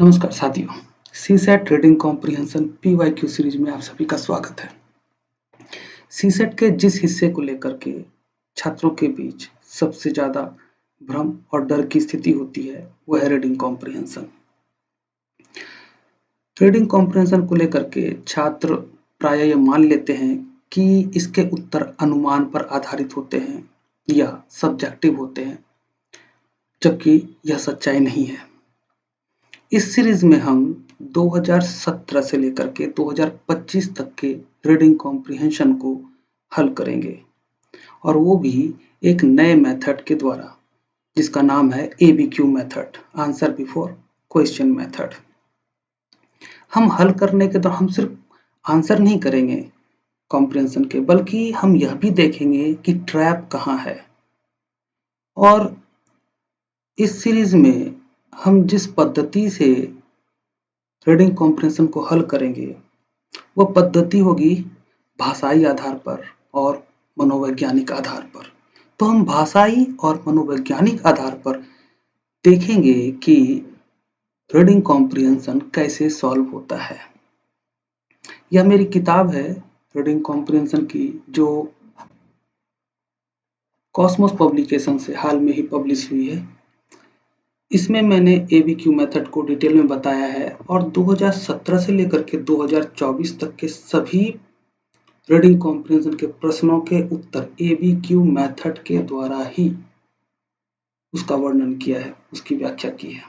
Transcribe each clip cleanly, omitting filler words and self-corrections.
नमस्कार साथियों, CSAT reading comprehension PYQ series में आप सभी का स्वागत है। सीसेट के जिस हिस्से को लेकर के छात्रों के बीच सबसे ज्यादा भ्रम और डर की स्थिति होती है वह है रीडिंग कॉम्प्रिहेंशन। रीडिंग कॉम्प्रिहेंशन को लेकर के छात्र प्रायः ये मान लेते हैं कि इसके उत्तर अनुमान पर आधारित होते हैं या सब्जेक्टिव होते हैं, जबकि यह सच्चाई नहीं है। इस सीरीज में हम 2017 से लेकर के 2025 तक के रीडिंग कॉम्प्रिहेंशन को हल करेंगे और वो भी एक नए मेथड के द्वारा जिसका नाम है ABQ method, answer before question method. हम हल करने के दौरान हम सिर्फ आंसर नहीं करेंगे कॉम्प्रिहेंशन के, बल्कि हम यह भी देखेंगे कि ट्रैप कहाँ है। और इस सीरीज में हम जिस पद्धति से रीडिंग कॉम्प्रिहेंशन को हल करेंगे वह पद्धति होगी भाषाई आधार पर और मनोवैज्ञानिक आधार पर। तो हम भाषाई और मनोवैज्ञानिक आधार पर देखेंगे कि रीडिंग कॉम्प्रिहेंशन कैसे सॉल्व होता है। यह मेरी किताब है रीडिंग कॉम्प्रिहेंशन की, जो कॉस्मोस पब्लिकेशन से हाल में ही पब्लिश हुई है। इसमें मैंने ABQ मेथड को डिटेल में बताया है और 2017 से लेकर के 2024 तक के सभी रीडिंग कॉम्प्रिहेंशन के प्रश्नों के उत्तर ABQ मेथड के द्वारा ही उसका वर्णन किया है, उसकी व्याख्या की है।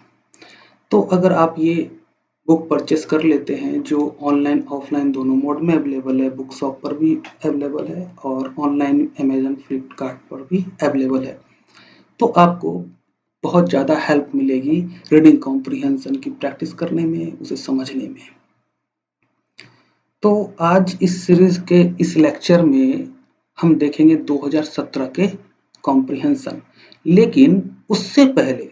तो अगर आप ये बुक परचेस कर लेते हैं, जो ऑनलाइन ऑफलाइन दोनों मोड में अवेलेबल है, बुक शॉप पर भी अवेलेबल है और ऑनलाइन अमेजन फ्लिपकार्ट पर भी अवेलेबल है, तो आपको बहुत ज़्यादा हेल्प मिलेगी रीडिंग कॉम्प्रिहेंशन की प्रैक्टिस करने में, उसे समझने में। तो आज इस सीरीज के इस लेक्चर में हम देखेंगे 2017 के कॉम्प्रिहेंशन, लेकिन उससे पहले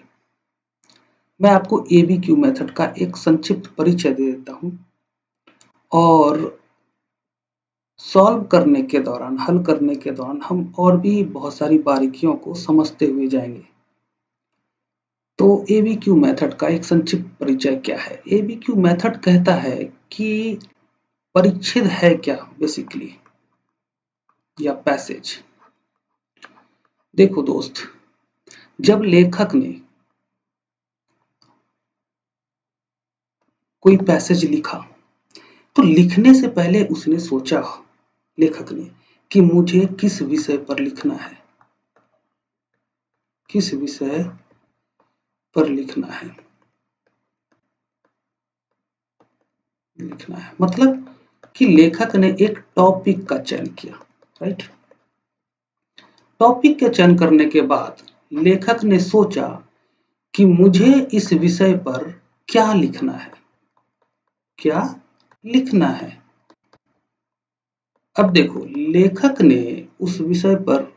मैं आपको ABQ मेथड का एक संक्षिप्त परिचय दे देता हूं और सॉल्व करने के दौरान, हल करने के दौरान हम और भी बहुत सारी बारीकियों को समझते हुए जाएंगे। तो ABQ मेथड का एक संक्षिप्त परिचय क्या है? ABQ मेथड कहता है कि परिच्छेद है क्या बेसिकली, या पैसेज। देखो दोस्त, जब लेखक ने कोई पैसेज लिखा तो लिखने से पहले उसने सोचा, लेखक ने, कि मुझे किस विषय पर लिखना है, किस विषय पर लिखना है। मतलब कि लेखक ने एक टॉपिक का चयन किया, राइट। टॉपिक के चयन करने के बाद लेखक ने सोचा कि मुझे इस विषय पर क्या लिखना है, क्या लिखना है। अब देखो, लेखक ने उस विषय पर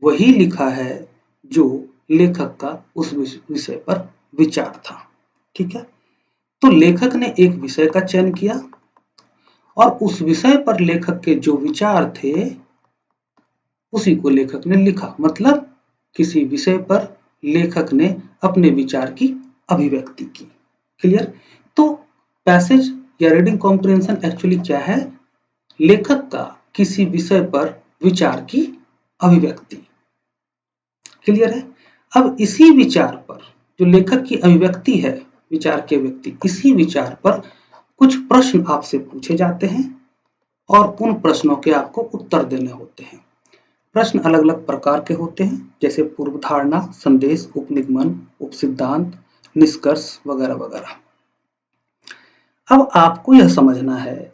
वही लिखा है जो लेखक का उस विषय पर विचार था, ठीक है। तो लेखक ने एक विषय का चयन किया और उस विषय पर लेखक के जो विचार थे उसी को लेखक ने लिखा। मतलब किसी विषय पर लेखक ने अपने विचार की अभिव्यक्ति की। क्लियर? तो पैसेज या रीडिंग कॉम्प्रिहेंशन एक्चुअली क्या है? लेखक का किसी विषय पर विचार की अभिव्यक्ति। क्लियर है? अब इसी विचार पर, जो लेखक की अभिव्यक्ति है, विचार की अभिव्यक्ति, इसी विचार पर कुछ प्रश्न आपसे पूछे जाते हैं और उन प्रश्नों के आपको उत्तर देने होते हैं। प्रश्न अलग अलग प्रकार के होते हैं, जैसे पूर्व धारणा, संदेश, उपनिगमन, उपसिद्धांत, निष्कर्ष वगैरह वगैरह। अब आपको यह समझना है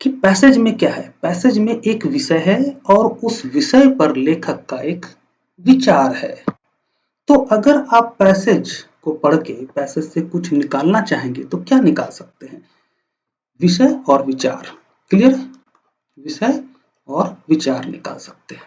कि पैसेज में क्या है। पैसेज में एक विषय है और उस विषय पर लेखक का एक विचार है। तो अगर आप पैसेज को पढ़ के पैसेज से कुछ निकालना चाहेंगे तो क्या निकाल सकते हैं? विषय और विचार। क्लियर? विषय और विचार निकाल सकते हैं।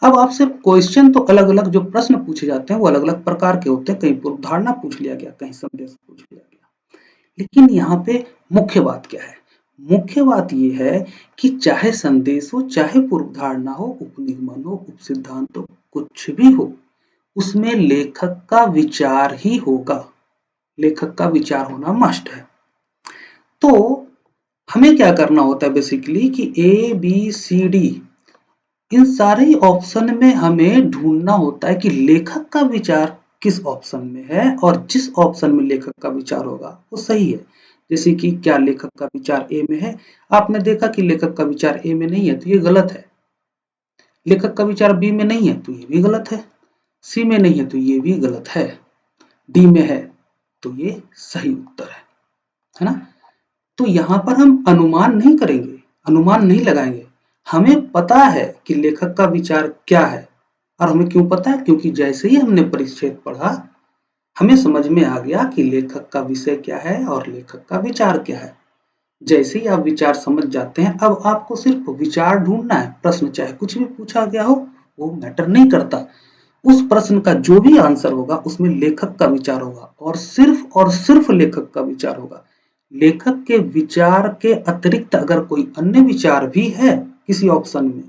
अब आपसे क्वेश्चन तो अलग अलग, जो प्रश्न पूछे जाते हैं वो अलग अलग प्रकार के होते हैं। कहीं पूर्व धारणा पूछ लिया गया, कहीं संदेश पूछ लिया गया, लेकिन यहाँ पे मुख्य बात क्या है? मुख्य बात ये है कि चाहे संदेश हो, चाहे पूर्व धारणा हो, उपनिगमन हो, उपसिद्धांत हो, कुछ भी हो, उसमें लेखक का विचार ही होगा। लेखक का विचार होना मस्ट है। तो हमें क्या करना होता है बेसिकली कि ए बी सी डी इन सारे ऑप्शन में हमें ढूंढना होता है कि लेखक का विचार किस ऑप्शन में है और जिस ऑप्शन में लेखक का विचार होगा वो सही है। जैसे कि क्या लेखक का विचार ए में है, आपने देखा कि लेखक का विचार ए में नहीं है तो ये गलत है। लेखक का विचार बी में नहीं है तो ये भी गलत है, सी में नहीं है तो ये भी गलत है, डी में है तो ये सही उत्तर है ना। तो यहाँ पर हम अनुमान नहीं करेंगे, अनुमान नहीं लगाएंगे, हमें पता है कि लेखक का विचार क्या है। और हमें क्यों पता है? क्योंकि जैसे ही हमने परिच्छेद पढ़ा हमें समझ में आ गया कि लेखक का विषय क्या है और लेखक का विचार क्या है। जैसे ही आप विचार समझ जाते हैं अब आपको सिर्फ विचार ढूंढना है। प्रश्न चाहे कुछ भी पूछा गया हो वो मैटर नहीं करता, उस प्रश्न का जो भी आंसर होगा उसमें लेखक का विचार होगा और सिर्फ लेखक का विचार होगा। लेखक के विचार के अतिरिक्त अगर कोई अन्य विचार भी है किसी ऑप्शन में,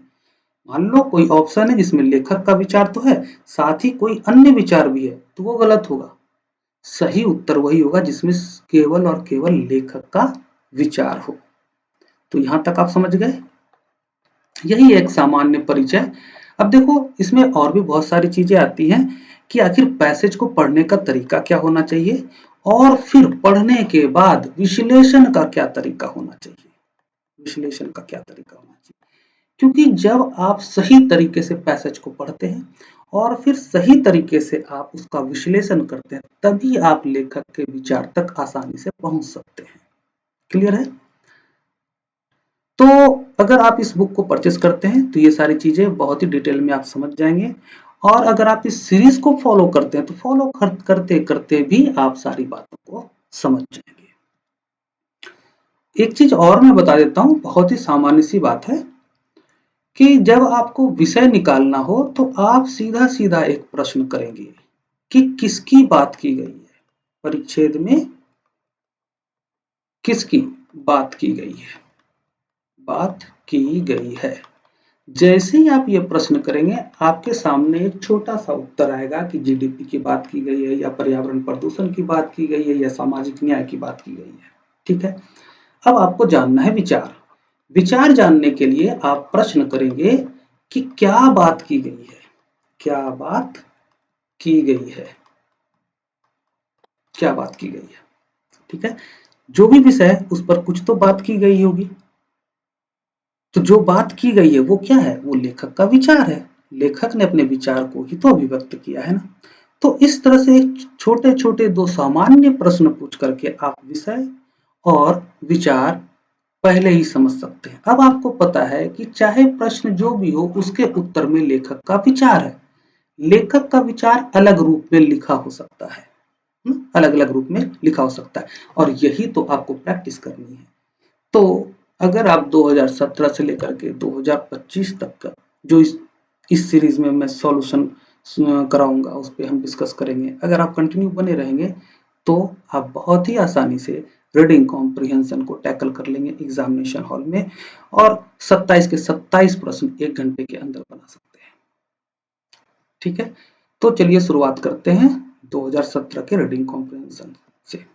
मान लो कोई ऑप्शन है जिसमें लेखक का विचार तो है साथ ही कोई अन्य विचार भी है तो वो गलत होगा। सही उत्तर वही होगा जिसमें केवल और केवल लेखक का विचार हो। तो यहां तक आप समझ गए, यही एक सामान्य परिचय। अब देखो इसमें और भी बहुत सारी चीजें आती हैं कि आखिर पैसेज को पढ़ने का तरीका क्या होना चाहिए और फिर पढ़ने के बाद विश्लेषण का क्या तरीका होना चाहिए, विश्लेषण का क्या तरीका होना चाहिए। क्योंकि जब आप सही तरीके से पैसेज को पढ़ते हैं और फिर सही तरीके से आप उसका विश्लेषण करते हैं तभी आप लेखक के विचार तक आसानी से पहुंच सकते हैं। क्लियर है? तो अगर आप इस बुक को परचेस करते हैं तो ये सारी चीजें बहुत ही डिटेल में आप समझ जाएंगे और अगर आप इस सीरीज को फॉलो करते हैं तो फॉलो करते करते भी आप सारी बातों को समझ जाएंगे। एक चीज और मैं बता देता हूं, बहुत ही सामान्य सी बात है कि जब आपको विषय निकालना हो तो आप सीधा सीधा एक प्रश्न करेंगे कि किसकी बात की गई है, परिच्छेद में किसकी बात की गई है, बात की गई है। जैसे ही आप ये प्रश्न करेंगे आपके सामने एक छोटा सा उत्तर आएगा कि जीडीपी की बात की गई है या पर्यावरण प्रदूषण की बात की गई है या सामाजिक न्याय की बात की गई है। ठीक है, अब आपको जानना है विचार। विचार जानने के लिए आप प्रश्न करेंगे कि क्या बात की गई है, क्या बात की गई है, क्या बात की गई है। ठीक है, जो भी विषय है उस पर कुछ तो बात की गई होगी, तो जो बात की गई है वो क्या है, वो लेखक का विचार है। लेखक ने अपने विचार को ही तो अभिव्यक्त किया है ना। तो इस तरह से छोटे छोटे दो सामान्य प्रश्न पूछ करके आप विषय और विचार पहले ही समझ सकते हैं। अब आपको पता है कि चाहे प्रश्न जो भी हो उसके उत्तर में लेखक का विचार है। लेखक का विचार अलग रूप में लिखा हो सकता है, अलग अलग रूप में लिखा हो सकता है और यही तो आपको प्रैक्टिस करनी है। तो अगर आप 2017 से लेकर के 2025 तक का जो इस सीरीज में मैं सॉल्यूशन कराऊंगा उस पर हम डिस्कस करेंगे, अगर आप कंटिन्यू बने रहेंगे तो आप बहुत ही आसानी से रीडिंग कॉम्प्रिहेंशन को टैकल कर लेंगे एग्जामिनेशन हॉल में और 27 के 27 प्रश्न 1 घंटे के अंदर बना सकते हैं। ठीक है, तो चलिए शुरुआत करते हैं 2017 के रीडिंग कॉम्प्रिहेंशन से।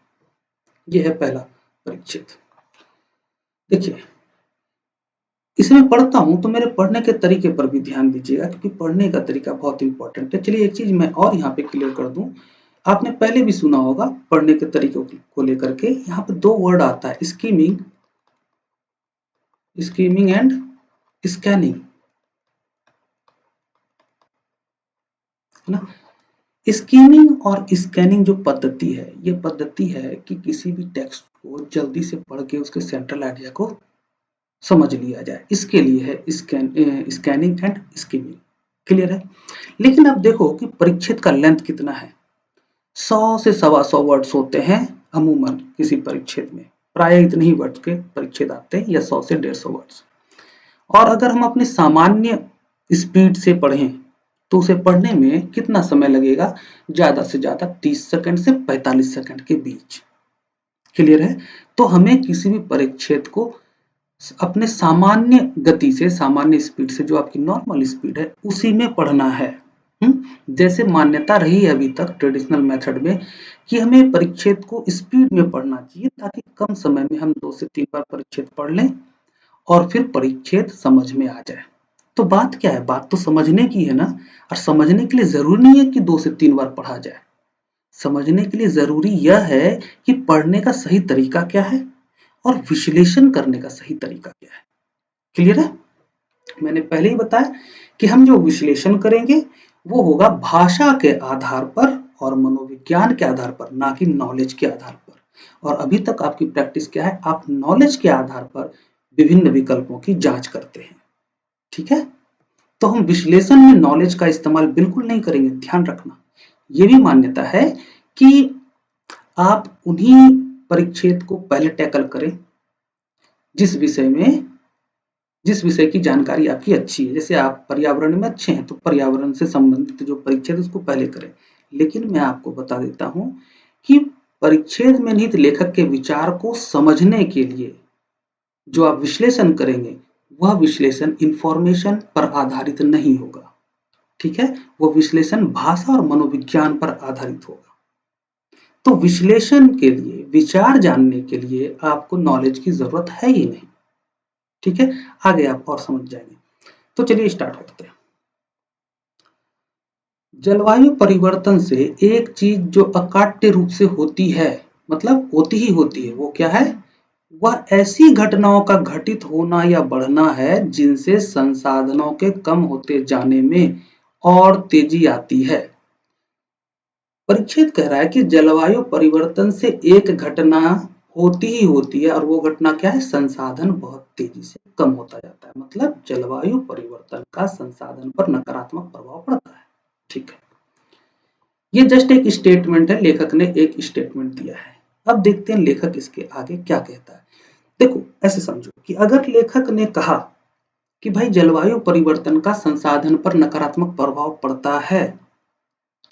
यह है पहला परिच्छेद। देखिए इसमें पढ़ता हूं तो मेरे पढ़ने के तरीके पर भी ध्यान दीजिएगा क्योंकि पढ़ने का तरीका बहुत इंपॉर्टेंट है। चलिए एक चीज मैं और यहाँ पे क्लियर कर दूं, आपने पहले भी सुना होगा पढ़ने के तरीकों को लेकर के, यहाँ पे दो वर्ड आता है स्कीमिंग, स्कीमिंग एंड स्कैनिंग, है ना। स्कीमिंग और स्कैनिंग जो पद्धति है ये पद्धति है कि किसी भी टेक्स्ट को जल्दी से पढ़ के उसके सेंट्रल आइडिया को समझ लिया जाए, इसके लिए है स्कैनिंग एंड स्कीमिंग। क्लियर है? लेकिन अब देखो कि परिच्छेद का लेंथ कितना है, 100 से 125 वर्ड्स होते हैं अमूमन किसी परिच्छेद में, प्राय इतने ही वर्ड्स के परिच्छेद आते हैं या 100 से 150 वर्ड्स। और अगर हम अपनी सामान्य स्पीड से पढ़ें तो उसे पढ़ने में कितना समय लगेगा, ज्यादा से ज्यादा 30 सेकंड से 45 सेकंड के बीच। क्लियर है? तो हमें किसी भी परिच्छेद को अपने सामान्य गति से, सामान्य स्पीड से, जो आपकी नॉर्मल स्पीड है उसी में पढ़ना है। जैसे मान्यता रही है अभी तक ट्रेडिशनल मेथड में कि हमें परिच्छेद को स्पीड में पढ़ना चाहिए ताकि कम समय में हम 2 से 3 बार परिच्छेद पढ़ लें और फिर परिच्छेद समझ में आ जाए। तो बात क्या है? बात तो समझने की है ना। और समझने के लिए जरूरी नहीं है कि 2 से 3 बार पढ़ा जाए। समझने के लिए जरूरी यह है कि पढ़ने का सही तरीका क्या है और विश्लेषण करने का सही तरीका क्या है। क्लियर है? मैंने पहले ही बताया कि हम जो विश्लेषण करेंगे वो होगा भाषा के आधार पर और मनोविज्ञान के आधार पर, ना कि नॉलेज के आधार पर। और अभी तक आपकी प्रैक्टिस क्या है? आप नॉलेज के आधार पर विभिन्न विकल्पों की जांच करते हैं। ठीक है? तो हम विश्लेषण में नॉलेज का इस्तेमाल बिल्कुल नहीं करेंगे, ध्यान रखना। ये भी मान्यता है कि आप उन्हीं परिच्छेद को पहले टैकल करें जिस विषय की जानकारी आपकी अच्छी है। जैसे आप पर्यावरण में अच्छे हैं तो पर्यावरण से संबंधित जो परिच्छेद उसको पहले करें। लेकिन मैं आपको बता देता हूं कि परिच्छेद में निहित लेखक के विचार को समझने के लिए जो आप विश्लेषण करेंगे वह विश्लेषण इंफॉर्मेशन पर आधारित नहीं होगा। ठीक है? वो विश्लेषण भाषा और मनोविज्ञान पर आधारित होगा। तो विश्लेषण के लिए, विचार जानने के लिए आपको नॉलेज की जरूरत है ही नहीं। ठीक है? आगे आप और समझ जाएंगे। तो चलिए स्टार्ट करते हैं। जलवायु परिवर्तन से एक चीज जो अकाट्य रूप से होती है, मतलब होती ही होती है, वो क्या है? वह ऐसी घटनाओं का घटित होना या बढ़ना है जिनसे संसाधनों के कम होते जाने में और तेजी आती है। परिच्छेद कह रहा है कि जलवायु परिवर्तन से एक घटना होती ही होती है और वो घटना क्या है? संसाधन बहुत तेजी से कम होता जाता है। मतलब जलवायु परिवर्तन का संसाधन पर नकारात्मक प्रभाव पड़ता है। ठीक है? ये जस्ट एक स्टेटमेंट है, लेखक ने एक स्टेटमेंट दिया है। अब देखते हैं लेखक इसके आगे क्या कहता है। देखो, ऐसे समझो कि अगर लेखक ने कहा कि भाई जलवायु परिवर्तन का संसाधन पर नकारात्मक प्रभाव पड़ता है,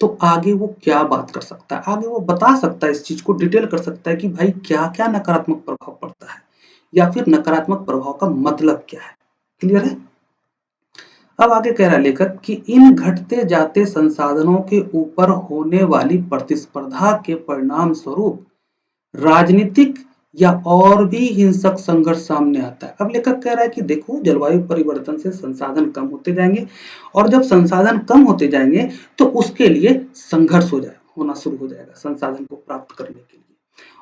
तो आगे वो क्या बात कर सकता है? आगे वो बता सकता है, इस चीज को डिटेल कर सकता है कि भाई क्या क्या नकारात्मक प्रभाव पड़ता है या फिर नकारात्मक प्रभाव का मतलब क्या है। क्लियर है? अब आगे कह रहा है लेखक कि इन घटते जाते संसाधनों के ऊपर होने वाली प्रतिस्पर्धा के परिणाम स्वरूप राजनीतिक या और भी हिंसक संघर्ष सामने आता है। अब लेखक कह रहा है कि देखो, जलवायु परिवर्तन से संसाधन कम होते जाएंगे और जब संसाधन कम होते जाएंगे तो उसके लिए संघर्ष होना शुरू हो जाएगा संसाधन को प्राप्त करने के लिए।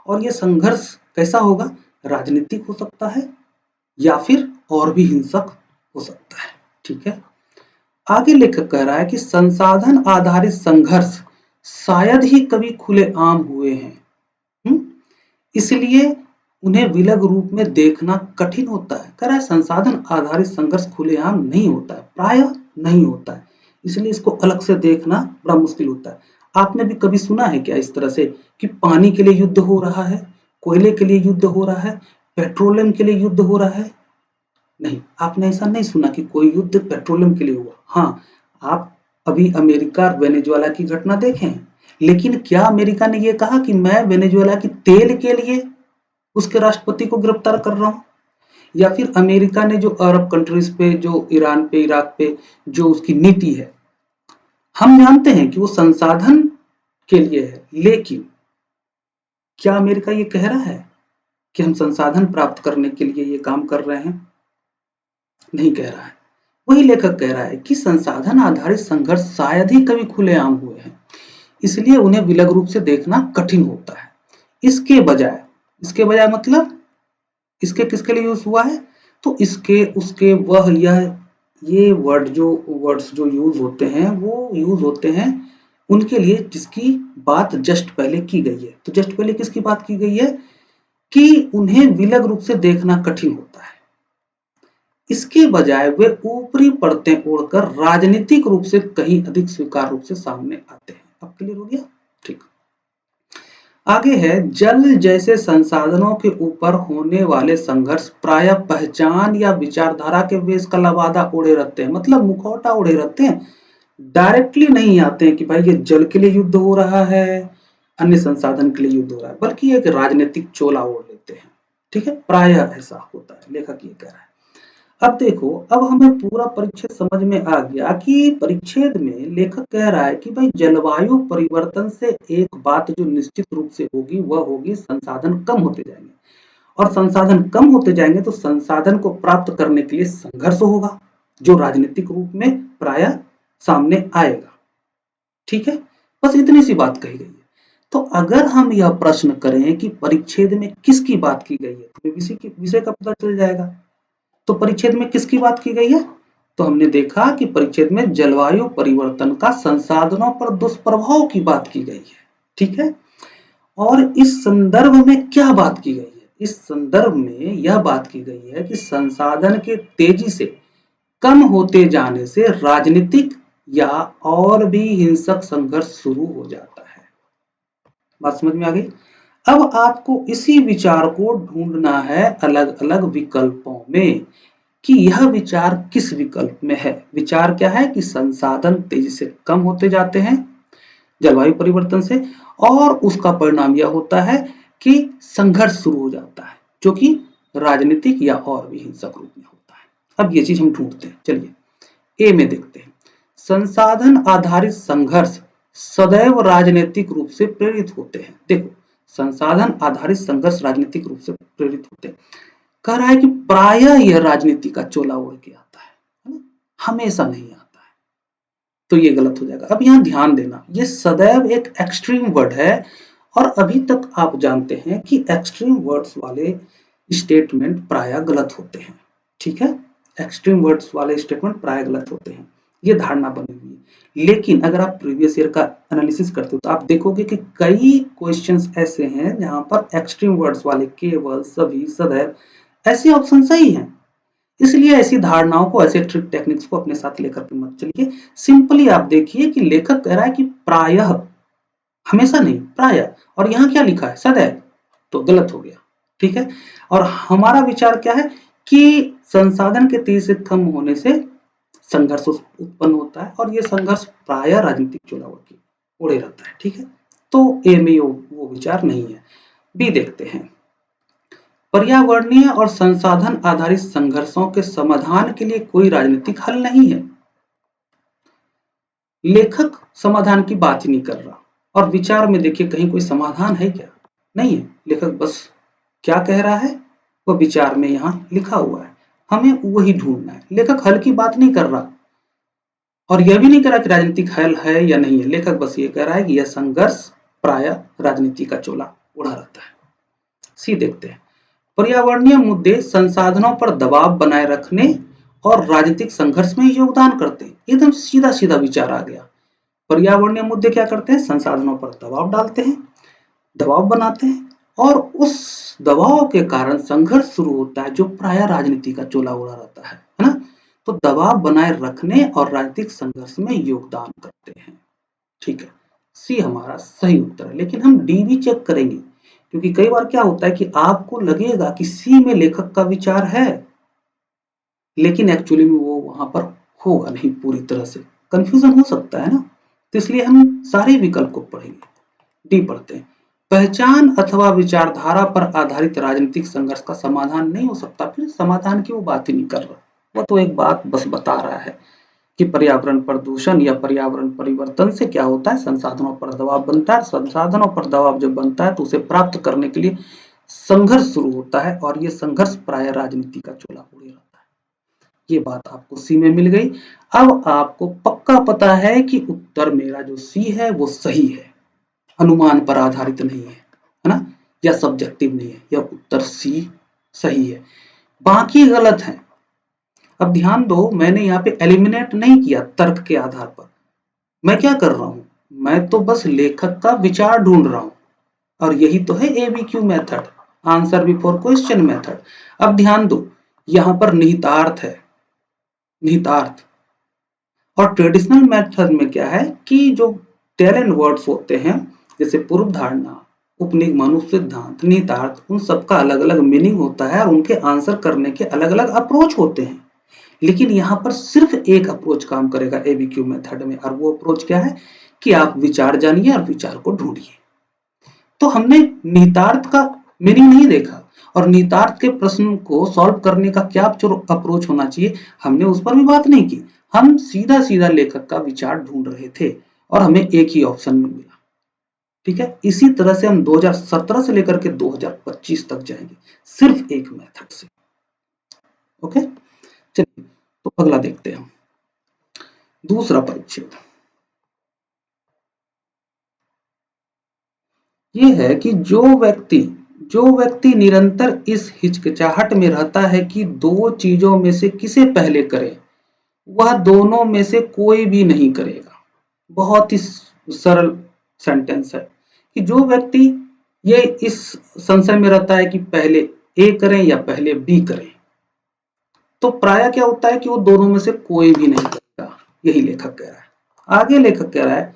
और ये संघर्ष कैसा होगा? राजनीतिक हो सकता है या फिर और भी हिंसक हो सकता है। ठीक है? आगे लेखक कह रहा है कि संसाधन आधारित संघर्ष शायद ही कभी खुलेआम हुए हैं। इसलिए उन्हें विलग रूप में देखना कठिन होता है। कह रहा है संसाधन आधारित संघर्ष खुलेआम नहीं होता है, प्रायः नहीं होता है, इसलिए इसको अलग से देखना बड़ा मुश्किल होता है। आपने भी कभी सुना है क्या इस तरह से कि पानी के लिए युद्ध हो रहा है, कोयले के लिए युद्ध हो रहा है, पेट्रोलियम के लिए युद्ध हो रहा है? नहीं, आपने ऐसा नहीं सुना कि कोई युद्ध पेट्रोलियम के लिए हुआ। हाँ, आप अभी अमेरिका और वेनेजुएला की घटना देखें, लेकिन क्या अमेरिका ने यह कहा कि मैं वेनेजुएला की तेल के लिए उसके राष्ट्रपति को गिरफ्तार कर रहा हूं? या फिर अमेरिका ने जो अरब कंट्रीज पे, जो ईरान पे, इराक पे जो उसकी नीति है, हम जानते हैं कि वो संसाधन के लिए है, लेकिन क्या अमेरिका ये कह रहा है कि हम संसाधन प्राप्त करने के लिए ये काम कर रहे हैं? नहीं कह रहा है। वही लेखक कह रहा है कि संसाधन आधारित संघर्ष शायद ही कभी खुलेआम हुए हैं, इसलिए उन्हें विलग रूप से देखना कठिन होता है। इसके बजाय मतलब इसके किसके लिए यूज हुआ है? तो इसके, उसके, वह, यह, ये वर्ड्स जो यूज होते हैं वो यूज होते हैं उनके लिए जिसकी बात जस्ट पहले की गई है। तो जस्ट पहले किसकी बात की गई है? कि उन्हें विलग रूप से देखना कठिन होता है। इसके बजाय वे ऊपरी परतें ओढ़कर राजनीतिक रूप से कहीं अधिक स्वीकार रूप से सामने आते हैं। अब क्लियर हो गया? ठीक। आगे है, जल जैसे संसाधनों के ऊपर होने वाले संघर्ष प्रायः पहचान या विचारधारा के वेश का लबादा ओढ़े रहते हैं, मतलब मुखौटा ओढ़े रहते हैं। डायरेक्टली नहीं आते हैं कि भाई ये जल के लिए युद्ध हो रहा है, अन्य संसाधन के लिए युद्ध हो रहा है, बल्कि एक राजनीतिक चोला ओढ़ लेते हैं। ठीक है? प्रायः ऐसा होता है, लेखक ये कह रहा है। अब देखो, अब हमें पूरा परिच्छेद समझ में आ गया कि परिच्छेद में लेखक कह रहा है कि भाई जलवायु परिवर्तन से एक बात जो निश्चित रूप से होगी वह होगी संसाधन कम होते जाएंगे, और संसाधन कम होते जाएंगे तो संसाधन को प्राप्त करने के लिए संघर्ष होगा, जो राजनीतिक रूप में प्रायः सामने आएगा। ठीक है, बस इतनी सी बात कही गई है। तो अगर हम यह प्रश्न करें कि परिच्छेद में किसकी बात की गई है, तो विषय का पता चल जाएगा। तो परिच्छेद में किसकी बात की गई है? तो हमने देखा कि परिच्छेद में जलवायु परिवर्तन का संसाधनों पर दुष्प्रभाव की बात की गई है। ठीक है, और इस संदर्भ में क्या बात की गई है? इस संदर्भ में यह बात की गई है कि संसाधन के तेजी से कम होते जाने से राजनीतिक या और भी हिंसक संघर्ष शुरू हो जाता है। बात समझ में आ गई? अब आपको इसी विचार को ढूंढना है अलग अलग विकल्पों में कि यह विचार किस विकल्प में है। विचार क्या है कि संसाधन तेजी से कम होते जाते हैं जलवायु परिवर्तन से, और उसका परिणाम यह होता है कि संघर्ष शुरू हो जाता है, जो कि राजनीतिक या और भी हिंसक रूप में होता है। अब ये चीज हम ढूंढते हैं। चलिए ए में देखते हैं। संसाधन आधारित संघर्ष सदैव राजनीतिक रूप से प्रेरित होते हैं। देखो, संसाधन आधारित संघर्ष राजनीतिक रूप से प्रेरित होते हैं। कह रहा है कि प्रायः यह राजनीति का चोला ओढ़ के आता है ना? हमेशा नहीं आता है, तो ये गलत हो जाएगा। अब यहाँ ध्यान देना, ये सदैव एक एक्सट्रीम वर्ड है, और अभी तक आप जानते हैं कि एक्सट्रीम वर्ड्स वाले स्टेटमेंट प्रायः गलत होते हैं। ठीक है, एक्सट्रीम वर्ड्स वाले स्टेटमेंट प्रायः गलत होते हैं, ये धारणा बनी हुई है। लेकिन अगर आप प्रीवियस ईयर का एनालिसिस करते हो तो आप देखोगे कि कई क्वेश्चंस ऐसे हैं जहां पर एक्सट्रीम वर्ड्स वाले केवल, सभी, सदैव ऐसे ऑप्शन सही हैं। इसलिए ऐसी धारणाओं को, ऐसे ट्रिक टेक्निक्स को अपने साथ लेकर के मत चलिए। सिंपली आप देखिए कि लेखक कह रहा है कि प्रायः, हमेशा नहीं, प्रायः, और यहाँ क्या लिखा है? सदैव, तो गलत हो गया। ठीक है, और हमारा विचार क्या है कि संसाधन के तेजी से कम होने से संघर्ष उत्पन्न होता है, और ये संघर्ष प्रायः राजनीतिक चुनाव की ओढ़े रहता है। ठीक है, तो ए में वो विचार नहीं है। बी देखते हैं। पर्यावरणीय और संसाधन आधारित संघर्षों के समाधान के लिए कोई राजनीतिक हल नहीं है। लेखक समाधान की बात ही नहीं कर रहा, और विचार में देखिए कहीं कोई समाधान है क्या? नहीं है। लेखक बस क्या कह रहा है, वो विचार में यहाँ लिखा हुआ है, हमें वही ढूंढना है। लेखक हल की बात नहीं कर रहा, और यह भी नहीं कह रहा कि राजनीतिक हल है या नहीं है। लेखक बस ये कह रहा है कि यह संघर्ष प्रायः राजनीति का चोला उड़ा रहता है। सी देखते हैं। पर्यावरणीय मुद्दे संसाधनों पर दबाव बनाए रखने और राजनीतिक संघर्ष में योगदान करते हैं। एकदम सीधा सीधा विचार आ गया। पर्यावरणीय मुद्दे क्या करते हैं? संसाधनों पर दबाव डालते हैं, दबाव बनाते हैं, और उस दबाव के कारण संघर्ष शुरू होता है, जो प्रायः राजनीति का चोला उड़ा रहता है ना? तो दबाव बनाए रखने और राजनीतिक संघर्ष में योगदान करते हैं। ठीक है, सी हमारा सही उत्तर है। लेकिन हम डी भी चेक करेंगे, क्योंकि कई बार क्या होता है कि आपको लगेगा कि सी में लेखक का विचार है, लेकिन एक्चुअली में वो वहां पर होगा नहीं, पूरी तरह से कंफ्यूजन हो सकता है ना। तो इसलिए हम सारे विकल्प को पढ़ेंगे। डी पढ़ते हैं। पहचान अथवा विचारधारा पर आधारित राजनीतिक संघर्ष का समाधान नहीं हो सकता। फिर समाधान की वो बात ही नहीं कर रहा, वो तो एक बात बस बता रहा है कि पर्यावरण प्रदूषण या पर्यावरण परिवर्तन से क्या होता है, संसाधनों पर दबाव बनता है। संसाधनों पर दबाव जब बनता है तो उसे प्राप्त करने के लिए संघर्ष शुरू होता है, और ये संघर्ष प्रायः राजनीति का चोला ओढ़े रहता है। ये बात आपको सी में मिल गई। अब आपको पक्का पता है कि उत्तर मेरा जो सी है वो सही है, अनुमान पर आधारित नहीं है, है ना, या सब्जेक्टिव नहीं है। यह उत्तर सी सही है, बाकी गलत है। अब ध्यान दो, मैंने यहाँ पे एलिमिनेट नहीं किया तर्क के आधार पर। मैं क्या कर रहा हूं, मैं तो बस लेखक का विचार ढूंढ रहा हूं, और यही तो है ABQ method, answer before question method. अब ध्यान दो, यहां पर निहितार्थ है, निहितार्थ। और ट्रेडिशनल मेथड में क्या है कि जो टेल एंड वर्ड्स होते हैं, जैसे पूर्व धारणा, उपनिगमन, उपसिद्धांत, निहितार्थ, उन सबका अलग अलग मीनिंग होता है, और उनके आंसर करने के अलग अलग अप्रोच होते हैं। लेकिन यहाँ पर सिर्फ एक अप्रोच काम करेगा एबीक्यू मेथड में, और वो अप्रोच क्या है कि आप विचार जानिए और विचार को ढूंढिए। तो हमने निहितार्थ का मीनिंग नहीं देखा, और निहितार्थ के प्रश्न को सॉल्व करने का क्या अप्रोच होना चाहिए, हमने उस पर भी बात नहीं की। हम सीधा सीधा लेखक का विचार ढूंढ रहे थे और हमें एक ही ऑप्शन में मिला। ठीक है, इसी तरह से हम 2017 से लेकर के 2025 तक जाएंगे, सिर्फ एक मेथड से। ओके, चलिए तो अगला देखते हैं। दूसरा परिच्छेद ये है कि जो व्यक्ति निरंतर इस हिचकिचाहट में रहता है कि दो चीजों में से किसे पहले करे, वह दोनों में से कोई भी नहीं करेगा। बहुत ही सरल सेंटेंस है कि जो व्यक्ति ये इस संशय में रहता है कि पहले ए करें या पहले बी करें, तो प्राय क्या होता है कि वो दोनों में से कोई भी नहीं करेगा। यही लेखक कह रहा है। आगे लेखक कह रहा है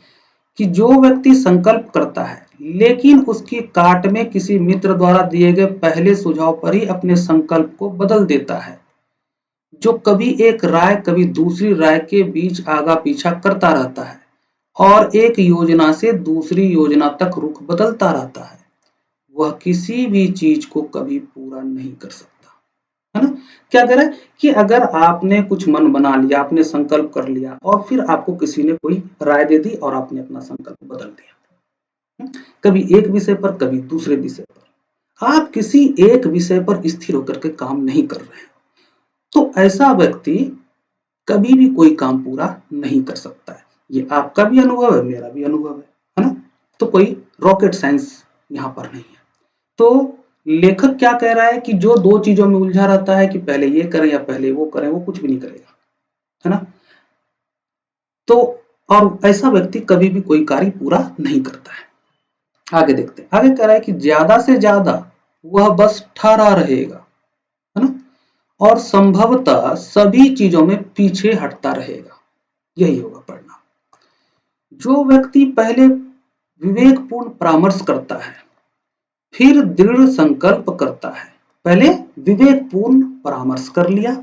कि जो व्यक्ति संकल्प करता है लेकिन उसकी काट में किसी मित्र द्वारा दिए गए पहले सुझाव पर ही अपने संकल्प को बदल देता है, जो कभी एक राय कभी दूसरी राय के बीच आगा पीछा करता रहता है और एक योजना से दूसरी योजना तक रुख बदलता रहता है, वह किसी भी चीज को कभी पूरा नहीं कर सकता। है ना? क्या कह रहा है कि अगर आपने कुछ मन बना लिया, आपने संकल्प कर लिया और फिर आपको किसी ने कोई राय दे दी और आपने अपना संकल्प बदल दिया, कभी एक विषय पर कभी दूसरे विषय पर, आप किसी एक विषय पर स्थिर होकर के काम नहीं कर रहे हैं, तो ऐसा व्यक्ति कभी भी कोई काम पूरा नहीं कर सकता है। ये आपका भी अनुभव है, मेरा भी अनुभव है ना? तो कोई रॉकेट साइंस यहाँ पर नहीं है। तो लेखक क्या कह रहा है कि जो दो चीजों में उलझा रहता है कि पहले ये करें या पहले वो करें, वो कुछ भी नहीं करेगा, है ना? तो और ऐसा व्यक्ति कभी भी कोई कार्य पूरा नहीं करता है। आगे देखते हैं। आगे कह रहा है कि ज्यादा से ज्यादा वह बस ठहरा रहेगा, है ना? और संभवतः सभी चीजों में पीछे हटता रहेगा। यही होगा परिणाम। जो व्यक्ति पहले विवेकपूर्ण परामर्श करता है, फिर दृढ़ संकल्प करता है, पहले विवेकपूर्ण परामर्श कर लिया,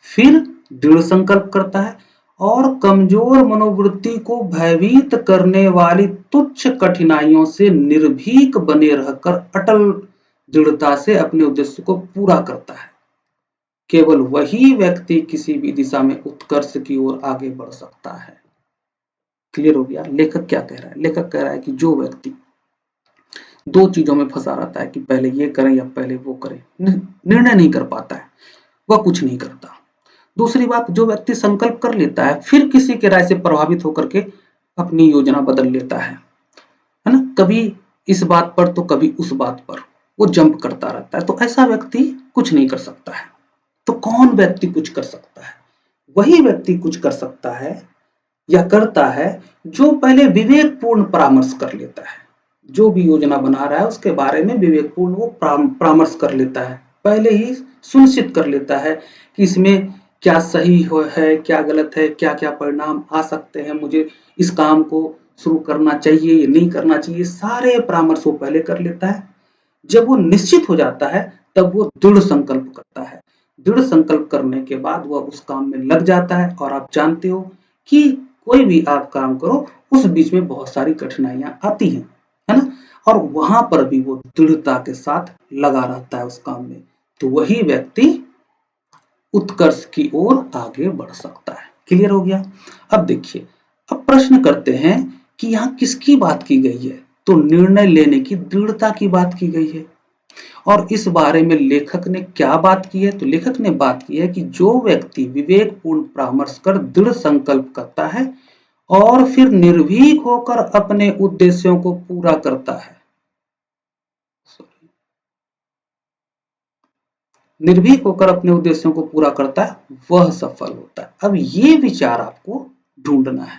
फिर दृढ़ संकल्प करता है और कमजोर मनोवृत्ति को भयभीत करने वाली तुच्छ कठिनाइयों से निर्भीक बने रहकर अटल दृढ़ता से अपने उद्देश्य को पूरा करता है, केवल वही व्यक्ति किसी भी दिशा में उत्कर्ष की ओर आगे बढ़ सकता है। क्लियर हो गया? लेखक क्या कह रहा है? लेखक कह रहा है कि जो व्यक्ति दो चीजों में फंसा रहता है कि पहले ये करें या पहले वो करें, निर्णय नहीं कर पाता है, वह कुछ नहीं करता। दूसरी बात, जो व्यक्ति संकल्प कर लेता है फिर किसी के राय से प्रभावित होकर के अपनी योजना बदल लेता है ना? कभी इस बात पर तो कभी उस बात पर वो जंप करता रहता है, तो ऐसा व्यक्ति कुछ नहीं कर सकता है। तो कौन व्यक्ति कुछ कर सकता है? वही व्यक्ति कुछ कर सकता है या करता है जो पहले विवेकपूर्ण परामर्श कर लेता है। जो भी योजना बना रहा है उसके बारे में विवेकपूर्ण वो परामर्श कर लेता है, पहले ही सुनिश्चित कर लेता है कि इसमें क्या सही है, क्या गलत है, क्या क्या परिणाम आ सकते हैं, मुझे इस काम को शुरू करना चाहिए या नहीं करना चाहिए, सारे परामर्श वो पहले कर लेता है। जब वो निश्चित हो जाता है तब वो दृढ़ संकल्प करता है। दृढ़ संकल्प करने के बाद वह उस काम में लग जाता है और आप जानते हो कि कोई भी आप काम करो उस बीच में बहुत सारी कठिनाइयां आती हैं, है ना? और वहां पर भी वो दृढ़ता के साथ लगा रहता है उस काम में, तो वही व्यक्ति उत्कर्ष की ओर आगे बढ़ सकता है। क्लियर हो गया? अब देखिए, अब प्रश्न करते हैं कि यहाँ किसकी बात की गई है? तो निर्णय लेने की दृढ़ता की बात की गई है। और इस बारे में लेखक ने क्या बात की है? तो लेखक ने बात की है कि जो व्यक्ति विवेकपूर्ण परामर्श कर दृढ़ संकल्प करता है और फिर निर्भीक होकर अपने उद्देश्यों को पूरा करता है, निर्भीक होकर अपने उद्देश्यों को पूरा करता है, वह सफल होता है। अब ये विचार आपको ढूंढना है।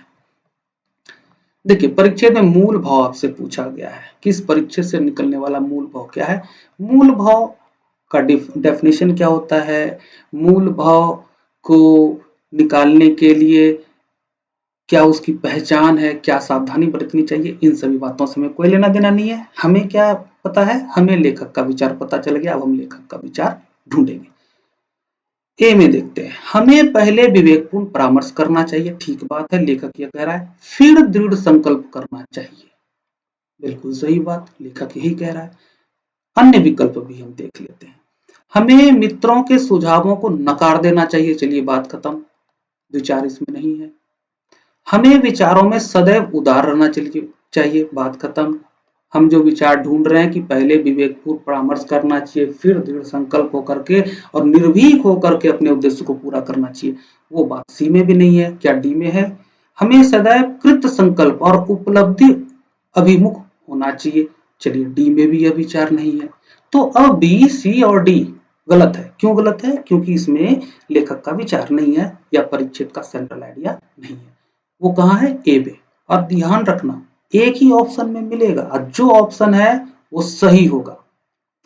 देखिए, परिच्छेद में मूल भाव आपसे पूछा गया है कि इस परिच्छेद से निकलने वाला मूल भाव क्या है? मूल भाव का डेफिनेशन क्या होता है? मूल भाव को निकालने के लिए क्या उसकी पहचान है, क्या सावधानी बरतनी चाहिए, इन सभी बातों से हमें कोई लेना देना नहीं है। हमें क्या पता है? हमें लेखक का विचार पता चल गया। अब हम लेखक का विचार ढूंढेंगे। ए में देखते हैं, हमें पहले विवेकपूर्ण परामर्श करना चाहिए, ठीक बात है, लेखक यह कह रहा है। फिर दृढ़ संकल्प करना चाहिए, बिल्कुल सही बात, लेखक यही कह रहा है। अन्य विकल्प भी हम देख लेते हैं। हमें मित्रों के सुझावों को नकार देना चाहिए, चलिए बात खत्म, विचार इसमें नहीं है। हमें विचारों में सदैव उदार रहना चाहिए, बात खत्म। हम जो विचार ढूंढ रहे हैं कि पहले विवेकपूर्ण परामर्श करना चाहिए, फिर दृढ़ संकल्प होकर के और निर्भीक होकर के अपने उद्देश्य को पूरा करना चाहिए, वो बात सी में भी नहीं है, क्या डी में है। हमें सदैव कृत संकल्प और उपलब्धि अभिमुख होना चाहिए, चलिए डी में भी यह विचार नहीं है। तो अब बी, सी और डी गलत है। क्यों गलत है? क्योंकि इसमें लेखक का विचार नहीं है या परिच्छेद का सेंट्रल आइडिया नहीं है। वो कहाँ है? ए में। और ध्यान रखना, एक ही ऑप्शन में मिलेगा और जो ऑप्शन है वो सही होगा,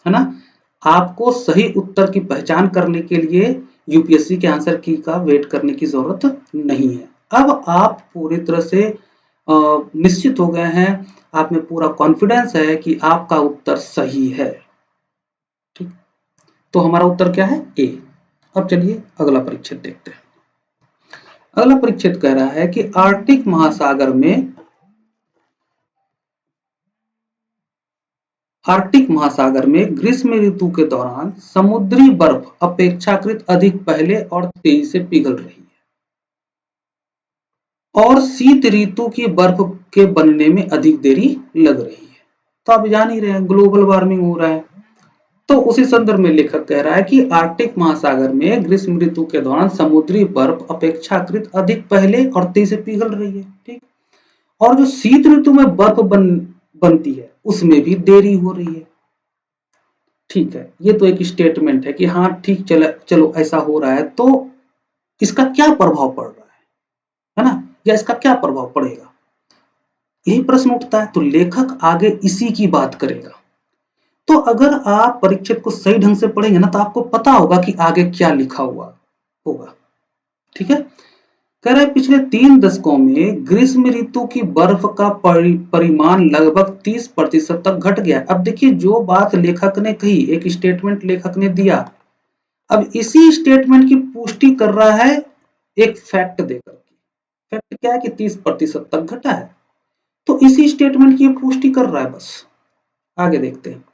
है ना। आपको सही उत्तर की पहचान करने के लिए यूपीएससी के आंसर की का वेट करने की जरूरत नहीं है। अब आप पूरी तरह से निश्चित हो गए हैं, आप में पूरा कॉन्फिडेंस है कि आपका उत्तर सही है। ठीक, तो हमारा उत्तर क्या है? ए। अब चलिए अगला परिच्छेद देखते हैं। अगला परिच्छेद कह रहा है कि आर्कटिक महासागर में ग्रीष्म ऋतु के दौरान समुद्री बर्फ अपेक्षाकृत अधिक पहले और तेजी से पिघल रही है और शीत ऋतु की बर्फ के बनने में अधिक देरी लग रही है। तो आप जान ही रहे हैं ग्लोबल वार्मिंग हो रहा है। तो उसी संदर्भ में लेखक कह रहा है कि आर्कटिक महासागर में ग्रीष्म ऋतु के दौरान समुद्री बर्फ अपेक्षाकृत अधिक पहले और तेजी से पिघल रही है। ठीक, और जो शीत ऋतु में बर्फ बनती है उसमें भी देरी हो रही है। ठीक है, ये तो एक स्टेटमेंट है कि हाँ ठीक, चलो ऐसा हो रहा है, तो इसका क्या प्रभाव पड़ रहा है ना, या इसका क्या प्रभाव पड़ेगा, यही प्रश्न उठता है। तो लेखक आगे इसी की बात करेगा। तो अगर आप परिच्छेद को सही ढंग से पढ़ेंगे ना तो आपको पता होगा कि आगे क्या लिखा हुआ होगा। ठीक है, कह रहा है पिछले 3 दशकों में ग्रीष्म ऋतु की बर्फ का परिमाण लगभग 30% तक घट गया। अब देखिए जो बात लेखक ने कही, एक स्टेटमेंट लेखक ने दिया, अब इसी स्टेटमेंट की पुष्टि कर रहा है एक फैक्ट देकर के। फैक्ट क्या है कि 30% तक घटा है, तो इसी स्टेटमेंट की पुष्टि कर रहा है बस। आगे देखते हैं।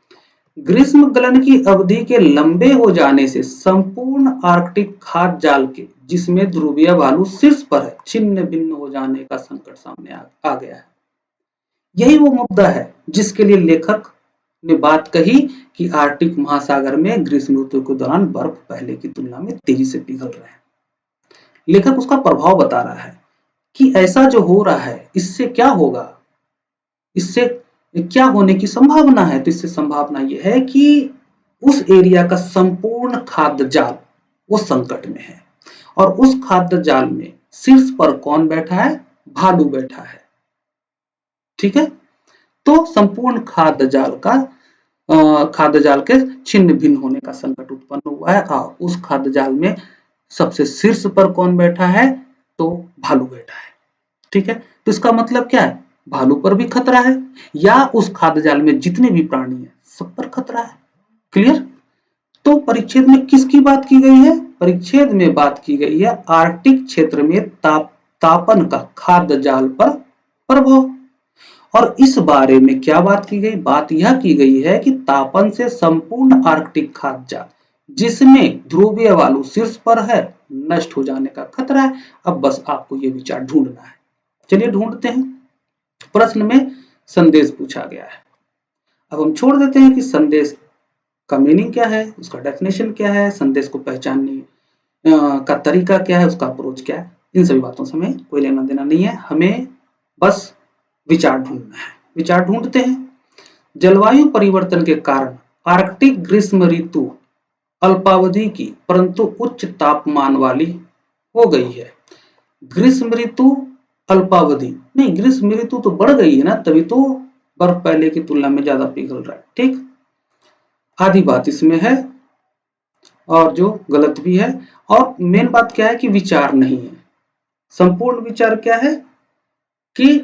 ग्रीष्म गलन की अवधि के लंबे हो जाने से संपूर्ण आर्कटिक खाद्य जाल के, जिसमें ध्रुवीय भालू शीर्ष पर है, छिन्न भिन्न हो जाने का संकट सामने आ गया है। यही वो मुद्दा है जिसके लिए लेखक ने बात कही कि आर्कटिक महासागर में ग्रीष्म ऋतु के दौरान बर्फ पहले की तुलना में तेजी से पिघल रहा है। लेखक उसका प्रभाव बता रहा है कि ऐसा जो हो रहा है इससे क्या होगा, इससे क्या होने की संभावना है। तो इससे संभावना यह है कि उस एरिया का संपूर्ण खाद्य जाल वो संकट में है और उस खाद्य जाल में शीर्ष पर कौन बैठा है? भालू बैठा है। ठीक है, तो संपूर्ण खाद्य जाल के छिन्न भिन्न होने का संकट उत्पन्न हुआ है और उस खाद्य जाल में सबसे शीर्ष पर कौन बैठा है? तो भालू बैठा है। ठीक है, तो इसका मतलब क्या है? भालू पर भी खतरा है या उस खाद्य जाल में जितने भी प्राणी हैं सब पर खतरा है। क्लियर? तो परिच्छेद में किसकी बात की गई है? परिच्छेद में बात की गई है आर्कटिक क्षेत्र में तापन का खाद्य जाल पर प्रभाव। और इस बारे में क्या बात की गई? बात यह की गई है कि तापन से संपूर्ण आर्कटिक खाद्य जाल, जिसमें ध्रुवीय भालू शीर्ष पर है, नष्ट हो जाने का खतरा है। अब बस आपको ये विचार ढूंढना है। चलिए ढूंढते हैं। प्रश्न में संदेश पूछा गया है। अब हम छोड़ देते हैं कि संदेश का मीनिंग क्या है, उसका डेफिनेशन क्या है, संदेश को पहचानने का तरीका क्या है, उसका अप्रोच क्या है, इन सभी बातों से हमें कोई लेना देना नहीं है। हमें बस विचार ढूंढना है। विचार ढूंढते हैं। जलवायु परिवर्तन के कारण आर्कटिक ग्रीष्म ऋतु अल्पावधि की परंतु उच्च तापमान वाली हो गई है। ग्रीष्म ऋतु अल्पावधि नहीं, ग्रीष्म ऋतु तो बढ़ गई है ना, तभी तो बर्फ पहले की तुलना में ज्यादा पिघल रहा है। ठीक, आधी बात इसमें है और जो गलत भी है। और मेन बात क्या है कि विचार नहीं है। संपूर्ण विचार क्या है कि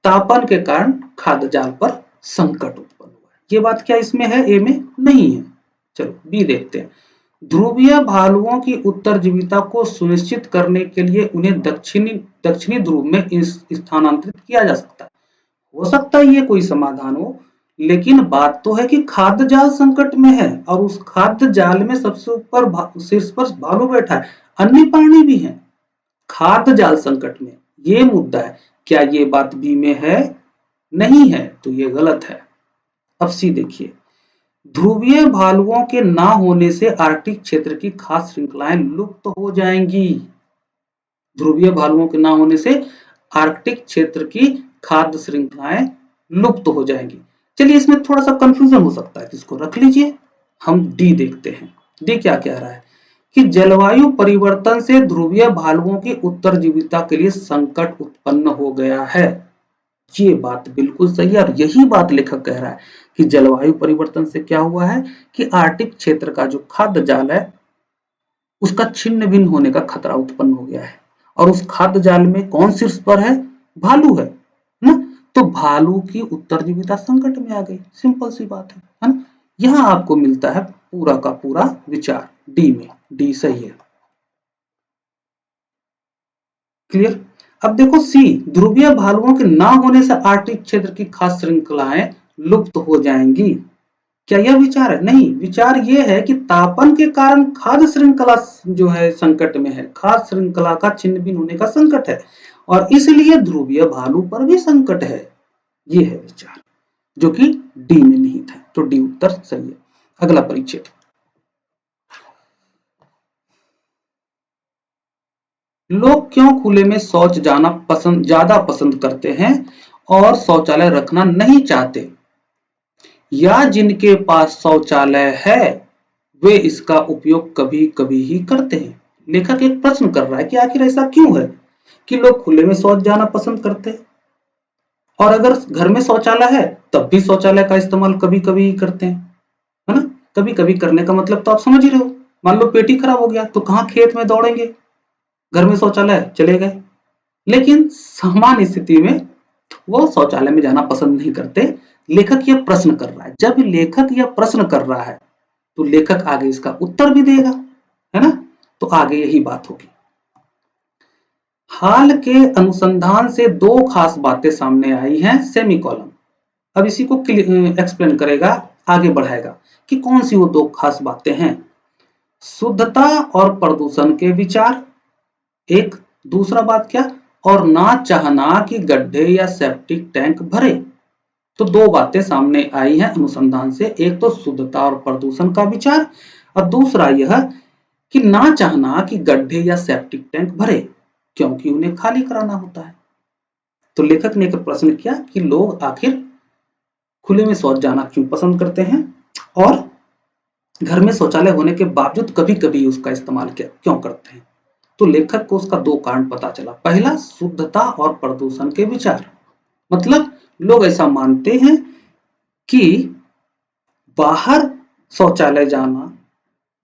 तापन के कारण खाद्य जाल पर संकट उत्पन्न हुआ है। ये बात क्या इसमें है? ए में नहीं है। चलो बी देखते हैं। ध्रुवीय भालुओं की उत्तरजीविता को सुनिश्चित करने के लिए उन्हें दक्षिणी ध्रुव में स्थानांतरित किया जा सकता है। हो सकता है ये कोई समाधान हो, लेकिन बात तो है कि खाद्य जाल संकट में है और उस खाद्य जाल में सबसे ऊपर शीर्ष पर भालू बैठा है, अन्य प्राणी भी हैं। खाद्य जाल संकट में ये मुद्दा है। क्या ये बात बी में है? नहीं है, तो ये गलत है। अब सी देखिए, ध्रुवीय भालुओं के ना होने से आर्कटिक क्षेत्र की खाद्य श्रृंखलाएं लुप्त हो जाएंगी। ध्रुवीय भालुओं के ना होने से आर्कटिक क्षेत्र की खाद्य श्रृंखलाएं लुप्त हो जाएंगी। चलिए, इसमें थोड़ा सा कंफ्यूजन हो सकता है, इसको रख लीजिए। हम डी देखते हैं। डी क्या कह रहा है कि जलवायु परिवर्तन से ध्रुवीय भालुओं की उत्तरजीविता के लिए संकट उत्पन्न हो गया है। ये बात बिल्कुल सही है और यही बात लेखक कह रहा है कि जलवायु परिवर्तन से क्या हुआ है कि आर्कटिक क्षेत्र का जो खाद्य जाल है उसका छिन्न भिन्न होने का खतरा उत्पन्न हो गया है। और उस खाद्य जाल में कौन शीर्ष पर है? भालू है ना। तो भालू की उत्तरजीविता संकट में आ गई। सिंपल सी बात है ना। यहां आपको मिलता है पूरा का पूरा विचार डी में। डी सही है। क्लियर? अब देखो सी, ध्रुवीय भालुओं के ना होने से आर्कटिक क्षेत्र की खाद्य श्रृंखलाएं लुप्त हो जाएंगी। क्या यह विचार है? नहीं, विचार यह है कि तापन के कारण खाद्य श्रृंखला जो है संकट में है। खाद्य श्रृंखला का छिन्न भिन्न होने का संकट है और इसलिए ध्रुवीय भालू पर भी संकट है। यह है विचार, जो कि डी में निहित है। तो डी उत्तर सही है। अगला परिच्छेद, लोग क्यों खुले में शौच जाना ज्यादा पसंद करते हैं और शौचालय रखना नहीं चाहते, या जिनके पास शौचालय है वे इसका उपयोग कभी कभी ही करते हैं। लेखक एक प्रश्न कर रहा है कि आखिर ऐसा क्यों है कि लोग खुले में शौच जाना पसंद करते हैं और अगर घर में शौचालय है तब भी शौचालय का इस्तेमाल कभी कभी करते हैं, है ना। कभी कभी करने का मतलब तो आप समझ ही रहे हो। मान लो पेट ही खराब हो गया तो कहाँ खेत में दौड़ेंगे, घर में शौचालय चले गए। लेकिन सामान्य स्थिति में वो शौचालय में जाना पसंद नहीं करते। लेखक यह प्रश्न कर रहा है। जब लेखक यह प्रश्न कर रहा है तो लेखक आगे इसका उत्तर भी देगा, है ना। तो आगे यही बात होगी। हाल के अनुसंधान से दो खास बातें सामने आई हैं, सेमीकोलन। अब इसी को एक्सप्लेन करेगा, आगे बढ़ाएगा कि कौन सी वो दो खास बातें हैं। शुद्धता और प्रदूषण के विचार, एक। दूसरा बात क्या, और ना चाहना कि गड्ढे या सेप्टिक टैंक भरे। तो दो बातें सामने आई हैं अनुसंधान से। एक तो शुद्धता और प्रदूषण का विचार और दूसरा यह कि ना चाहना कि गड्ढे या सेप्टिक टैंक भरे क्योंकि उन्हें खाली कराना होता है। तो लेखक ने एक प्रश्न किया कि लोग आखिर खुले में शौच जाना क्यों पसंद करते हैं और घर में शौचालय होने के बावजूद कभी कभी उसका इस्तेमाल क्यों करते हैं। तो लेखक को उसका दो कारण पता चला। पहला, शुद्धता और प्रदूषण के विचार, मतलब लोग ऐसा मानते हैं कि बाहर शौचालय जाना,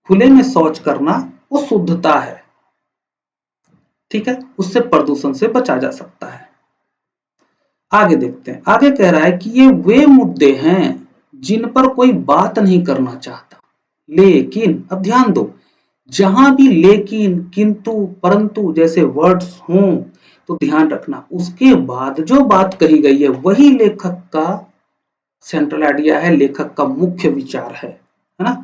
खुले में शौच करना वो शुद्धता है, ठीक है, उससे प्रदूषण से बचा जा सकता है। आगे देखते हैं। आगे कह रहा है कि ये वे मुद्दे हैं जिन पर कोई बात नहीं करना चाहता, लेकिन अब ध्यान दो, जहां भी लेकिन, किंतु, परंतु जैसे वर्ड्स हों तो ध्यान रखना उसके बाद जो बात कही गई है वही लेखक का सेंट्रल आइडिया है, लेखक का मुख्य विचार है ना।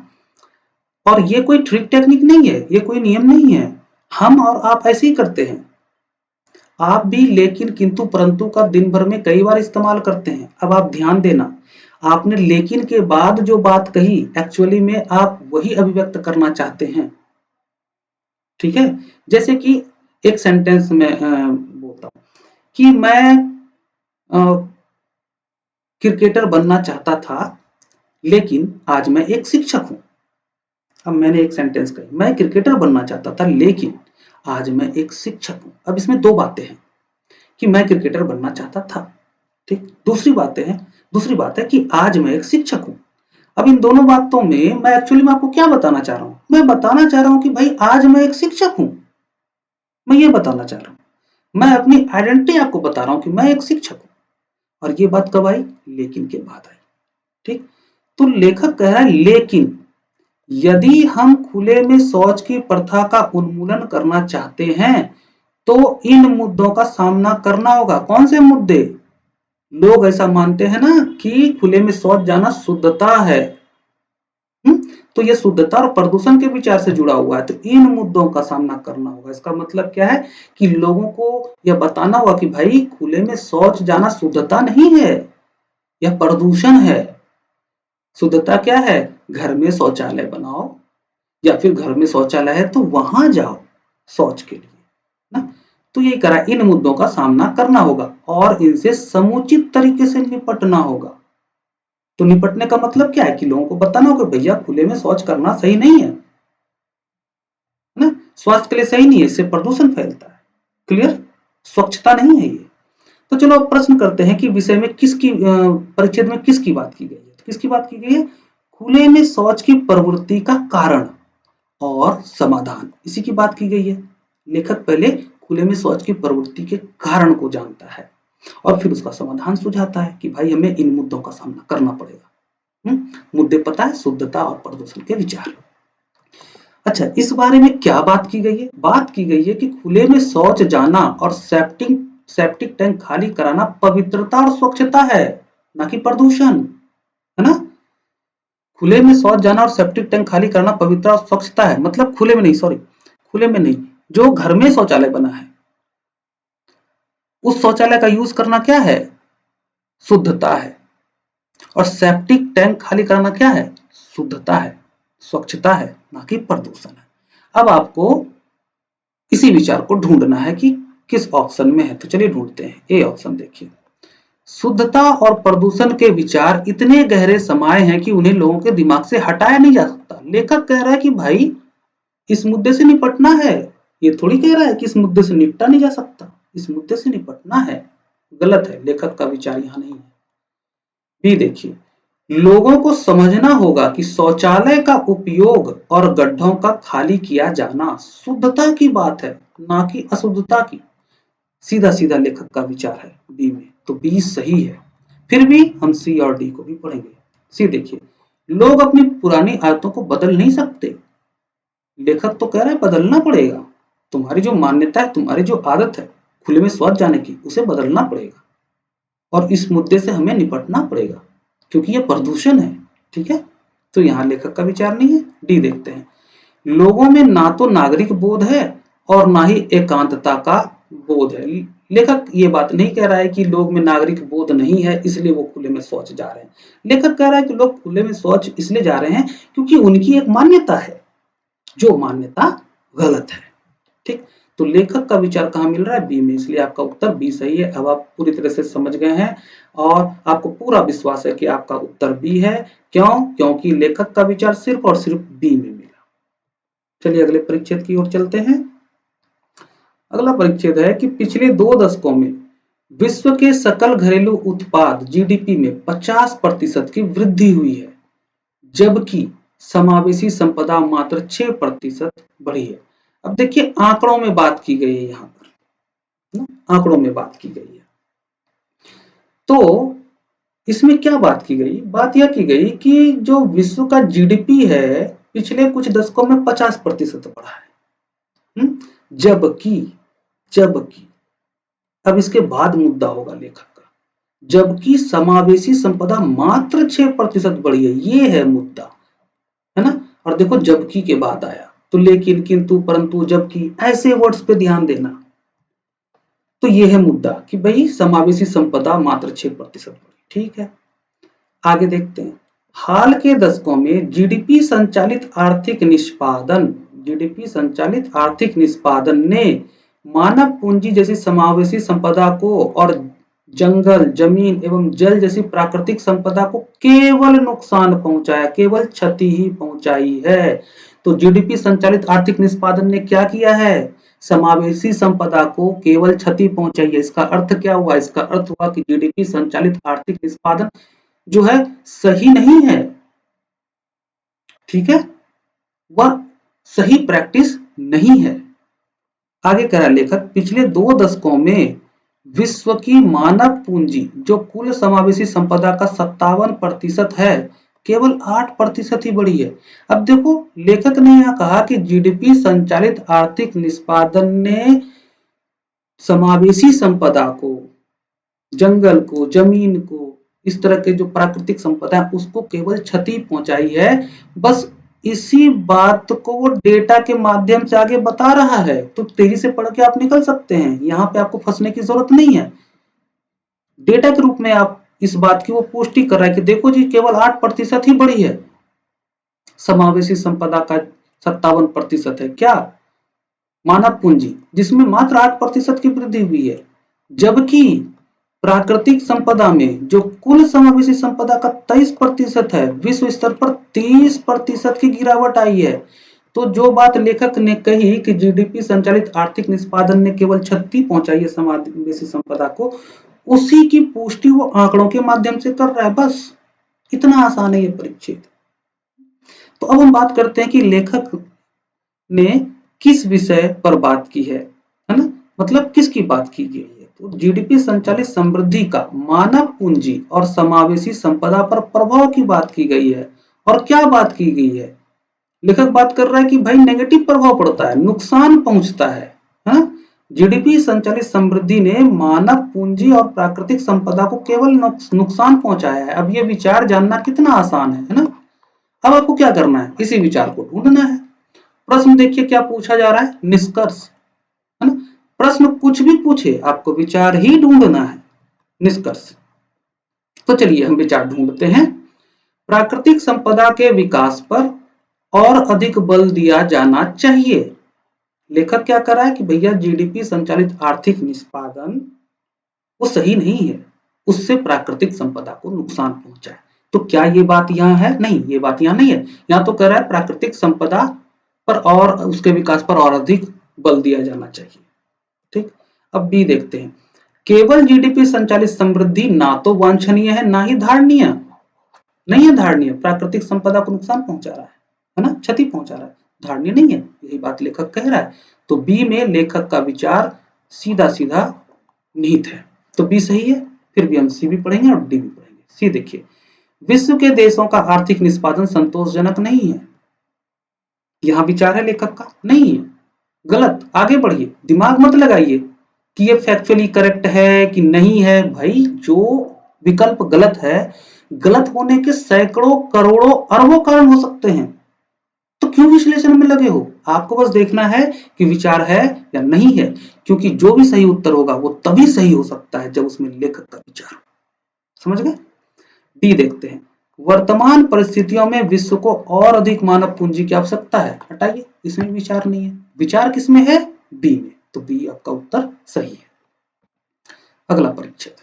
और ये कोई ट्रिक टेक्निक नहीं है, ये कोई नियम नहीं है। हम और आप ऐसे ही करते हैं। आप भी लेकिन, किंतु, परंतु का दिन भर में कई बार इस्तेमाल करते हैं। अब आप ध्यान देना, आपने लेकिन के बाद जो बात कही एक्चुअली में आप वही अभिव्यक्त करना चाहते हैं, ठीक है। जैसे कि एक सेंटेंस में बोलता हूं कि मैं क्रिकेटर बनना चाहता था लेकिन आज मैं एक शिक्षक हूं। अब मैंने एक सेंटेंस कही, मैं क्रिकेटर बनना चाहता था लेकिन आज मैं एक शिक्षक हूं। अब इसमें दो बातें हैं कि मैं क्रिकेटर बनना चाहता था, ठीक। दूसरी बात है कि आज मैं एक शिक्षक हूं। अब इन दोनों बातों में मैं एक्चुअली में आपको क्या बताना चाह रहा हूं? मैं बताना चाह रहा हूं कि भाई आज मैं एक शिक्षक हूं। मैं ये बताना चाह रहा हूं, मैं अपनी आइडेंटिटी आपको बता रहा हूं कि मैं एक शिक्षक हूं। और ये बात कब आई? लेकिन के बाद आई, ठीक। तो लेखक कह रहा है लेकिन यदि हम खुले में शौच की प्रथा का उन्मूलन करना चाहते हैं तो इन मुद्दों का सामना करना होगा। कौन से मुद्दे? लोग ऐसा मानते हैं ना कि खुले में शौच जाना शुद्धता है। तो ये शुद्धता और प्रदूषण के विचार से जुड़ा हुआ है, तो इन मुद्दों का सामना करना होगा। इसका मतलब क्या है कि लोगों को यह बताना होगा कि भाई खुले में शौच जाना शुद्धता नहीं है, यह प्रदूषण है। शुद्धता क्या है? घर में शौचालय बनाओ, या फिर घर में शौचालय है तो वहां जाओ शौच के लिए ना। तो यही करा, इन मुद्दों का सामना करना होगा और इनसे समुचित तरीके से निपटना होगा। तो निपटने का मतलब क्या है कि लोगों को बताना होगा भैया खुले में शौच करना सही नहीं है ना, स्वास्थ्य के लिए सही नहीं है, इससे प्रदूषण फैलता है। क्लियर? स्वच्छता नहीं है ये। तो चलो अब प्रश्न करते हैं कि विषय में किसकी परिच्छेद में किसकी बात की गई है। तो किसकी बात की गई है? खुले में शौच की प्रवृत्ति का कारण और समाधान, इसी की बात की गई है। लेखक पहले खुले में शौच की प्रवृत्ति के कारण को जानता है और फिर उसका समाधान सुझाता है कि भाई हमें इन मुद्दों का सामना करना पड़ेगा। मुद्दे पता है? शुद्धता और प्रदूषण के विचार। अच्छा, इस बारे में क्या बात की गई है? बात की गई है कि खुले में शौच जाना और सेप्टिक टैंक खाली कराना पवित्रता और स्वच्छता है, ना कि प्रदूषण, है ना। खुले में शौच जाना और सेप्टिक टैंक खाली करना पवित्रता और स्वच्छता है, मतलब खुले में नहीं, सॉरी, खुले में नहीं, जो घर में शौचालय बना है उस शौचालय का यूज करना क्या है? शुद्धता है। और सेप्टिक टैंक खाली कराना क्या है? शुद्धता है, स्वच्छता है, ना कि प्रदूषण है। अब आपको इसी विचार को ढूंढना है कि किस ऑप्शन में है, तो चलिए ढूंढते हैं। ए ऑप्शन देखिए, शुद्धता और प्रदूषण के विचार इतने गहरे समाये हैं कि उन्हें लोगों के दिमाग से हटाया नहीं जा सकता। लेखक कह रहा है कि भाई इस मुद्दे से निपटना है, ये थोड़ी कह रहा है कि इस मुद्दे से निपटा नहीं जा सकता, इस मुद्दे से निपटना है। गलत है, लेखक का विचार यहां नहीं है। बी देखिए, लोगों को समझना होगा कि शौचालय का उपयोग और गड्ढों का खाली किया जाना शुद्धता की बात है, ना कि अशुद्धता की। सीधा सीधा लेखक का विचार है बी में, तो बी सही है। फिर भी हम सी और डी को भी पढ़ेंगे। सी देखिए, लोग अपनी पुरानी आदतों को बदल नहीं सकते। लेखक तो कह रहा है बदलना पड़ेगा। तुम्हारी जो मान्यता है, तुम्हारी जो आदत है खुले में शौच जाने की, उसे बदलना पड़ेगा और इस मुद्दे से हमें निपटना पड़ेगा क्योंकि यह प्रदूषण है। ठीक है, तो यहाँ लेखक का विचार नहीं है। डी देखते हैं, लोगों में ना तो नागरिक बोध है और ना ही एकांतता का बोध है। लेखक ये बात नहीं कह रहा है कि लोग में नागरिक बोध नहीं है इसलिए वो खुले में शौच जा रहे हैं। लेखक कह रहा है कि लोग खुले में शौच इसलिए जा रहे हैं क्योंकि उनकी एक मान्यता है, जो मान्यता गलत है। ठीक, तो लेखक का विचार कहाँ मिल रहा है? बी में, इसलिए आपका उत्तर बी सही है। अब आप पूरी तरह से समझ गए हैं और आपको पूरा विश्वास है कि आपका उत्तर बी है। क्यों? क्योंकि लेखक का विचार सिर्फ और सिर्फ बी में मिला। चलिए अगले परिच्छेद की ओर चलते हैं। अगला परिच्छेद है कि पिछले 2 दशकों में विश्व के सकल घरेलू उत्पाद जीडीपी में 50% की वृद्धि हुई है, जबकि समावेशी संपदा मात्र 6% बढ़ी है। अब देखिए आंकड़ों में बात की गई है, यहाँ पर आंकड़ों में बात की गई है। तो इसमें क्या बात की गई? बात यह की गई कि जो विश्व का जीडीपी है पिछले कुछ दशकों में 50% बढ़ा है। जबकि जबकि अब इसके बाद मुद्दा होगा लेखक का, जबकि समावेशी संपदा मात्र 6% बढ़ी है, ये है मुद्दा, है ना। और देखो जबकि के बाद आया तो लेकिन, किंतु, परंतु, जबकि, ऐसे वर्ड्स पे ध्यान देना। तो ये है मुद्दा कि भाई समावेशी संपदा मात्र 6% बढ़ी। ठीक है, आगे देखते हैं। हाल के दशकों में जीडीपी संचालित आर्थिक निष्पादन ने मानव पूंजी जैसी समावेशी संपदा को और जंगल, जमीन एवं जल जैसी प्राकृतिक संपदा को केवल नुकसान पहुंचाया, केवल क्षति ही पहुंचाई है। तो जीडीपी संचालित आर्थिक निष्पादन ने क्या किया है? समावेशी संपदा को केवल क्षति पहुंचाई है। इसका अर्थ क्या हुआ? इसका अर्थ हुआ कि जीडीपी संचालित आर्थिक निष्पादन जो है सही नहीं है। ठीक है, वह सही प्रैक्टिस नहीं है। आगे कह रहा लेखक, पिछले 2 दशकों में विश्व की मानव पूंजी जो कुल समावेशी संपदा का 57% है, केवल 8% ही बढ़ी है। अब देखो लेखक ने यहां कहा कि जीडीपी संचालित आर्थिक निष्पादन ने समावेशी संपदा को जंगल को, जमीन को, इस तरह के जो प्राकृतिक संपदा है उसको केवल क्षति पहुंचाई है। बस इसी बात को वो डेटा के माध्यम से आगे बता रहा है, तो तेजी से पढ़ के आप निकल सकते हैं, यहाँ पे आपको फंसने की जरूरत नहीं है। डेटा के रूप में आप इस बात की वो पुष्टि कर रहा है कि देखो जी केवल 8% ही बढ़ी है, समावेशी संपदा का 57% है क्या मानव पूंजी, जिसमें मात्र 8% की वृद्धि हुई है, जबकि प्राकृतिक संपदा में जो कुल समावेशी संपदा का 23% है, विश्व स्तर पर 30% की गिरावट आई है। तो जो बात लेखक ने कही कि जीडीपी संचालित आर्थिक निष्पादन ने केवल क्षति पहुंचाई है समावेशी संपदा को, उसी की पुष्टि वो आंकड़ों के माध्यम से कर रहा है। बस इतना आसान है ये परीक्षित। तो अब हम बात करते हैं कि लेखक ने किस विषय पर बात की है ना, मतलब किसकी बात की गई है। तो जीडीपी संचालित समृद्धि का मानव पूंजी और समावेशी संपदा पर प्रभाव की बात की गई है। और क्या बात की गई है, लेखक बात कर रहा है कि भाई नेगेटिव प्रभाव पड़ता है, नुकसान पहुंचता है। जीडीपी संचालित समृद्धि ने मानव पूंजी और प्राकृतिक संपदा को केवल नुकसान पहुंचाया है। अब ये विचार जानना कितना आसान है ना। अब आपको क्या करना है, इसी विचार को ढूंढना है। प्रश्न देखिए क्या पूछा जा रहा है, निष्कर्ष, है ना। प्रश्न कुछ भी पूछे, आपको विचार ही ढूंढना है, निष्कर्ष। तो चलिए हम विचार ढूंढते हैं। प्राकृतिक संपदा के विकास पर और अधिक बल दिया जाना चाहिए। लेखक क्या कर रहा है कि भैया जीडीपी संचालित आर्थिक निष्पादन वो सही नहीं है, उससे प्राकृतिक संपदा को नुकसान पहुंचा है। तो क्या ये बात यहाँ है? नहीं, ये बात यहाँ नहीं है। यहाँ तो कह रहा है प्राकृतिक संपदा पर और उसके विकास पर और अधिक बल दिया जाना चाहिए। ठीक, अब बी देखते हैं। केवल जीडीपी संचालित समृद्धि ना तो वांछनीय है ना ही धारणीय, नहीं है धारणीय, प्राकृतिक संपदा को नुकसान पहुंचा रहा है ना, क्षति पहुंचा रहा है, धारणीय नहीं है, यही बात लेखक कह रहा है। तो बी में लेखक का विचार सीधा सीधा निहित है, तो बी सही है। फिर भी हम सी भी पढ़ेंगे और डी भी पढ़ेंगे। सी देखिए, विश्व के देशों का आर्थिक निष्पादन संतोषजनक नहीं है, यहां विचार है लेखक का, नहीं है, गलत। आगे बढ़िए, दिमाग मत लगाइए कि ये फैक्चुअली करेक्ट है कि नहीं है। भाई जो विकल्प गलत है, गलत होने के सैकड़ों करोड़ों अरबों कारण हो सकते हैं, तो क्यों विश्लेषण में लगे हो। आपको बस देखना है कि विचार है या नहीं है, क्योंकि जो भी सही उत्तर होगा वो तभी सही हो सकता है जब उसमें लेखक का विचार, समझ गए। डी देखते हैं। वर्तमान परिस्थितियों में विश्व को और अधिक मानव पूंजी की आवश्यकता है, हटाइए, इसमें विचार नहीं है। विचार किसमें है? बी में, तो बी आपका उत्तर सही है। अगला परिच्छेद,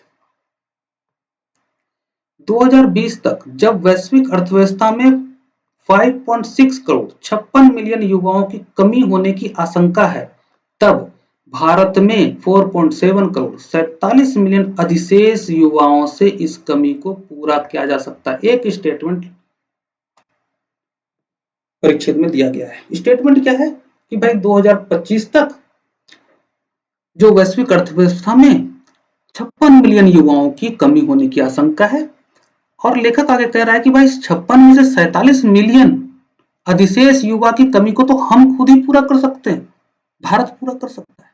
2020 तक जब वैश्विक अर्थव्यवस्था में 5.6 करोड़ 56 मिलियन युवाओं की कमी होने की आशंका है, तब भारत में 4.7 करोड़ 47 मिलियन अधिशेष युवाओं से इस कमी को पूरा किया जा सकता है। एक स्टेटमेंट परिच्छेद में दिया गया है। स्टेटमेंट क्या है कि भाई 2025 तक जो वैश्विक अर्थव्यवस्था में 56 मिलियन युवाओं की कमी होने की आशंका है, और लेखक आगे कह रहा है कि भाई 56 में से 47 मिलियन अधिशेष युवा की कमी को तो हम खुद ही पूरा कर सकते हैं, भारत पूरा कर सकता है।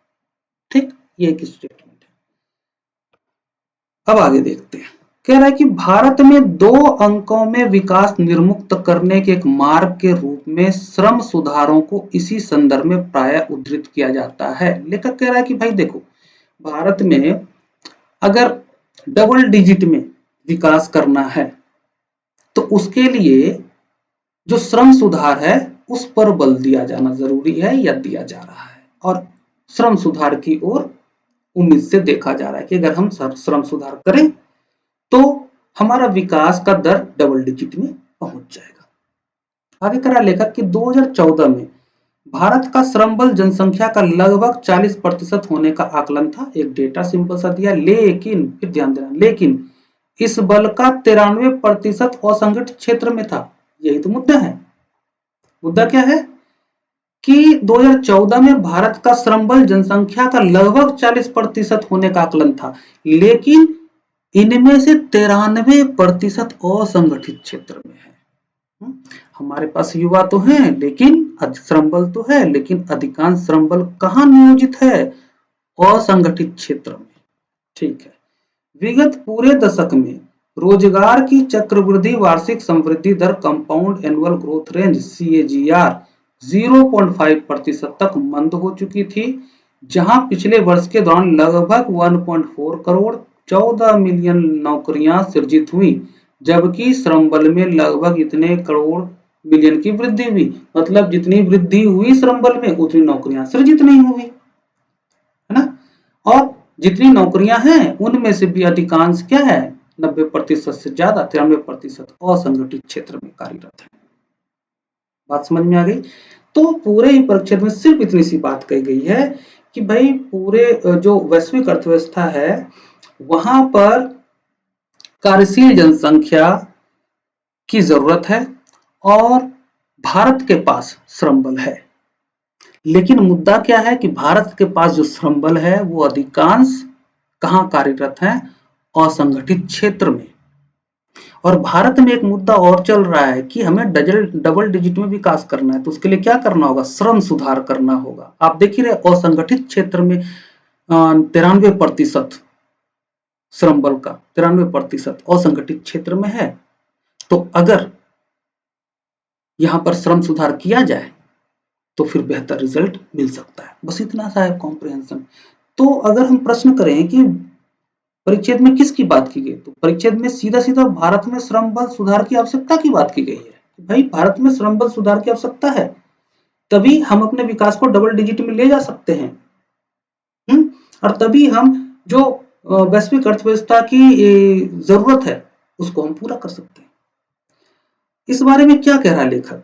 ठीक, ये एक स्टेटमेंट है। अब आगे देखते हैं। कह रहा है कि भारत में 2 अंकों में विकास निर्मुक्त करने के एक मार्ग के रूप में श्रम सुधारों को इसी संदर्भ में प्रायः उद्धृत किया जाता है। लेखक कह रहा है कि भाई देखो, भारत में अगर डबल डिजिट में विकास करना है तो उसके लिए जो श्रम सुधार है उस पर बल दिया जाना जरूरी है या दिया जा रहा है, और श्रम सुधार की ओर उम्मीद से देखा जा रहा है कि अगर हम श्रम सुधार करें तो हमारा विकास का दर डबल डिजिट में पहुंच जाएगा। आगे करा लेखक कि 2014 में भारत का श्रम बल जनसंख्या का लगभग 40% होने का आकलन था। एक डेटा सिंपल सा दिया, लेकिन फिर ध्यान देना, लेकिन इस बल का 93% असंगठित क्षेत्र में था। यही तो मुद्दा है। मुद्दा क्या है कि 2014 में भारत का श्रम बल जनसंख्या का लगभग 40% होने का आकलन था, लेकिन इनमें से 93% असंगठित क्षेत्र में है। हमारे पास युवा तो हैं, लेकिन श्रम बल तो है, लेकिन अधिकांश श्रम बल कहाँ नियोजित है? असंगठित क्षेत्र में। ठीक है। विगत पूरे दशक में रोजगार की चक्रवृद्धि वार्षिक समृद्धि दर compound annual growth range CAGR 0.5% तक मंद हो चुकी थी, जहां पिछले वर्ष के दौरान लगभग 1.4 करोड़ 14 मिलियन नौकरियां सृजित हुई, जबकि श्रम बल में लगभग इतने करोड़ मिलियन की वृद्धि हुई। मतलब जितनी वृद्धि हुई श्रम बल में उतनी नौकरियां सृजित नहीं हुई, है ना। और जितनी नौकरियां हैं उनमें से भी अधिकांश क्या है, 90% से ज्यादा 93% असंगठित क्षेत्र में कार्यरत है। बात समझ में आ गई। तो पूरे ही परिच्छेद में सिर्फ इतनी सी बात कही गई है कि भाई पूरे जो वैश्विक अर्थव्यवस्था है वहां पर कार्यशील जनसंख्या की जरूरत है और भारत के पास श्रम बल है। लेकिन मुद्दा क्या है कि भारत के पास जो श्रम बल है वो अधिकांश कहां कार्यरत है, असंगठित क्षेत्र में। और भारत में एक मुद्दा और चल रहा है कि हमें डबल डिजिट में विकास करना है, तो उसके लिए क्या करना होगा, श्रम सुधार करना होगा। आप देख ही रहे असंगठित क्षेत्र में 93% श्रम बल का 93% असंगठित क्षेत्र में है। तो अगर यहां पर श्रम सुधार किया जाए तो फिर बेहतर रिजल्ट मिल सकता है। बस इतना सा है कॉम्प्रिहेंशन। तो अगर हम प्रश्न करें कि परिच्छेद में किसकी बात की गई, तो परिच्छेद में सीधा सीधा भारत में श्रम बल सुधार की आवश्यकता की बात की गई है। भाई भारत में श्रम बल सुधार की आवश्यकता है, तभी हम अपने विकास को डबल डिजिट में ले जा सकते हैं। और तभी हम जो वैश्विक अर्थव्यवस्था की जरूरत है उसको हम पूरा कर सकते हैं। इस बारे में क्या कह रहा है लेखक,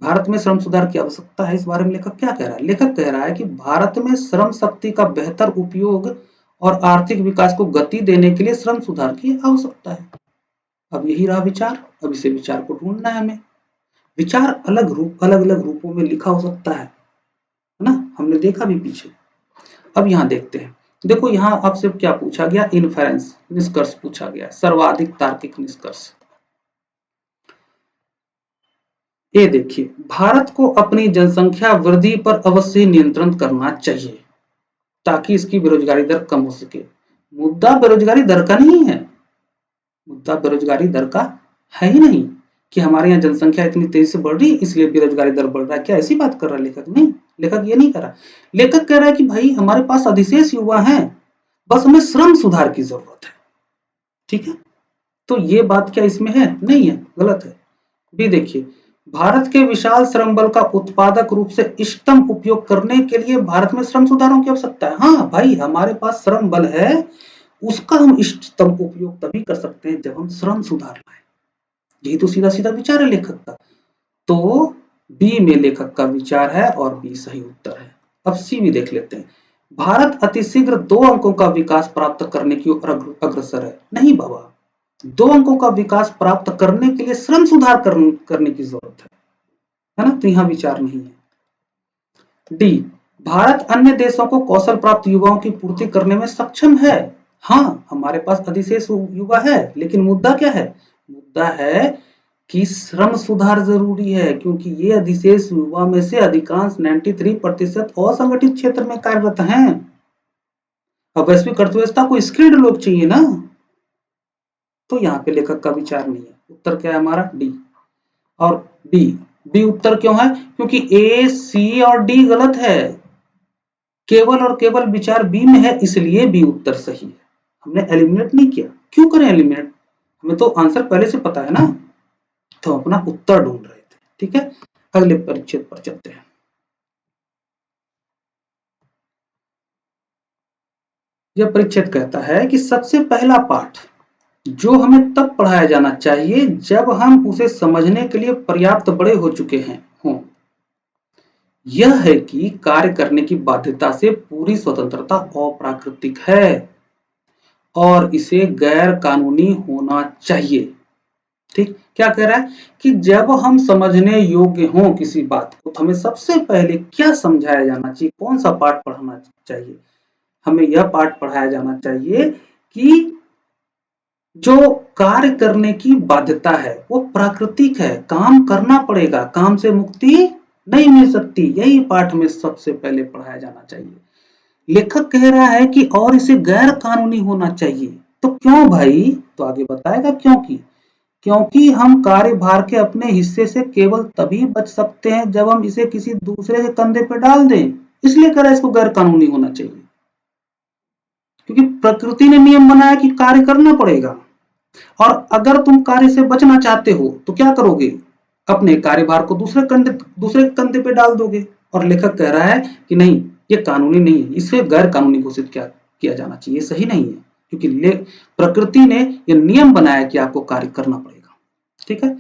भारत में श्रम सुधार की आवश्यकता है, इस बारे में लेखक क्या कह रहा है। लेखक कह रहा है कि भारत में श्रम शक्ति का बेहतर उपयोग और आर्थिक विकास को गति देने के लिए श्रम सुधार की आवश्यकता है। अब यही रहा विचार। अब इसे विचार को ढूंढना है हमें। विचार अलग अलग रूपों में लिखा हो सकता है ना, हमने देखा भी पीछे। अब यहाँ देखते हैं। देखो यहाँ आपसे क्या पूछा गया, इन्फेरेंस निष्कर्ष पूछा गया, सर्वाधिक तार्किक निष्कर्ष। ये देखिए, भारत को अपनी जनसंख्या वृद्धि पर अवश्य नियंत्रण करना चाहिए ताकि इसकी बेरोजगारी दर कम हो सके। मुद्दा बेरोजगारी दर का नहीं है, मुद्दा बेरोजगारी दर का है ही नहीं कि हमारे यहाँ जनसंख्या इतनी तेजी से बढ़ रही है इसलिए बेरोजगारी दर बढ़ रहा है। क्या ऐसी बात कर रहा है लेखक? नहीं, लेखक ये नहीं कर रहा। लेखक कह रहा है कि भाई हमारे पास अधिशेष युवा हैं, बस हमें श्रम सुधार की जरूरत है। ठीक है, तो ये बात क्या इसमें है? नहीं है, गलत है। भी देखिए, भारत के विशाल श्रम बल का उत्पादक रूप से इष्टतम उपयोग करने के लिए भारत में श्रम सुधारों की आवश्यकता है। हाँ भाई, हमारे पास श्रम बल है, उसका हम इष्टतम उपयोग तभी कर सकते हैं जब हम श्रम सुधार लाएं। यही तो सीधा सीधा विचार है लेखक का। तो बी में लेखक का विचार है और बी सही उत्तर है। अब सी भी देख लेते हैं। भारत अतिशीघ्र 2 अंकों का विकास प्राप्त करने की ओर अग्रसर है। नहीं बाबा, 2 अंकों का विकास प्राप्त करने के लिए श्रम सुधार करने की जरूरत है ना, तो यहां विचार नहीं है। डी, भारत अन्य देशों को कौशल प्राप्त युवाओं की पूर्ति करने में सक्षम है। हाँ, हमारे पास अधिशेष युवा है, लेकिन मुद्दा क्या है? मुद्दा है कि श्रम सुधार जरूरी है, क्योंकि ये अधिशेष युवा में से अधिकांश 93% असंगठित क्षेत्र में कार्यरत हैं। अब वैश्विक अर्थव्यवस्था को स्किल्ड लोग चाहिए ना, तो यहाँ पे लेखक का विचार नहीं है। उत्तर क्या है हमारा? डी। और बी, बी उत्तर क्यों है? क्योंकि ए, सी और डी गलत है, केवल और केवल विचार बी में है, इसलिए बी उत्तर सही है। हमने एलिमिनेट नहीं किया। क्यों करें एलिमिनेट? हमें तो आंसर पहले से पता है ना, तो अपना उत्तर ढूंढ रहे थे। ठीक है, अगले परिच्छेद पर चलते हैं। यह परिच्छेद कहता है कि सबसे पहला पाठ जो हमें तब पढ़ाया जाना चाहिए जब हम उसे समझने के लिए पर्याप्त बड़े हो चुके हों, यह है कि कार्य करने की बाध्यता से पूरी स्वतंत्रता अप्राकृतिक है और इसे गैर कानूनी होना चाहिए। ठीक, क्या कह रहा है कि जब हम समझने योग्य हों किसी बात को तो हमें सबसे पहले क्या समझाया जाना चाहिए, कौन सा पाठ पढ़ाना चाहिए? हमें यह पाठ पढ़ाया जाना चाहिए कि जो कार्य करने की बाध्यता है वो प्राकृतिक है, काम करना पड़ेगा, काम से मुक्ति नहीं मिल सकती। यही पाठ में सबसे पहले पढ़ाया जाना चाहिए। लेखक कह रहा है कि और इसे गैर कानूनी होना चाहिए। तो क्यों भाई? तो आगे बताएगा क्योंकि हम कार्यभार के अपने हिस्से से केवल तभी बच सकते हैं जब हम इसे किसी दूसरे के कंधे पर डाल दें। इसलिए कह रहा है इसको गैर कानूनी होना चाहिए, क्योंकि प्रकृति ने नियम बनाया कि कार्य करना पड़ेगा, और अगर तुम कार्य से बचना चाहते हो तो क्या करोगे? अपने कार्यभार को दूसरे कंधे पे डाल दोगे। और लेखक कह रहा है कि नहीं, ये कानूनी नहीं है, इसे गैर कानूनी घोषित किया जाना चाहिए, सही नहीं है, क्योंकि प्रकृति ने यह नियम बनाया कि आपको कार्य करना पड़ेगा। ठीक है,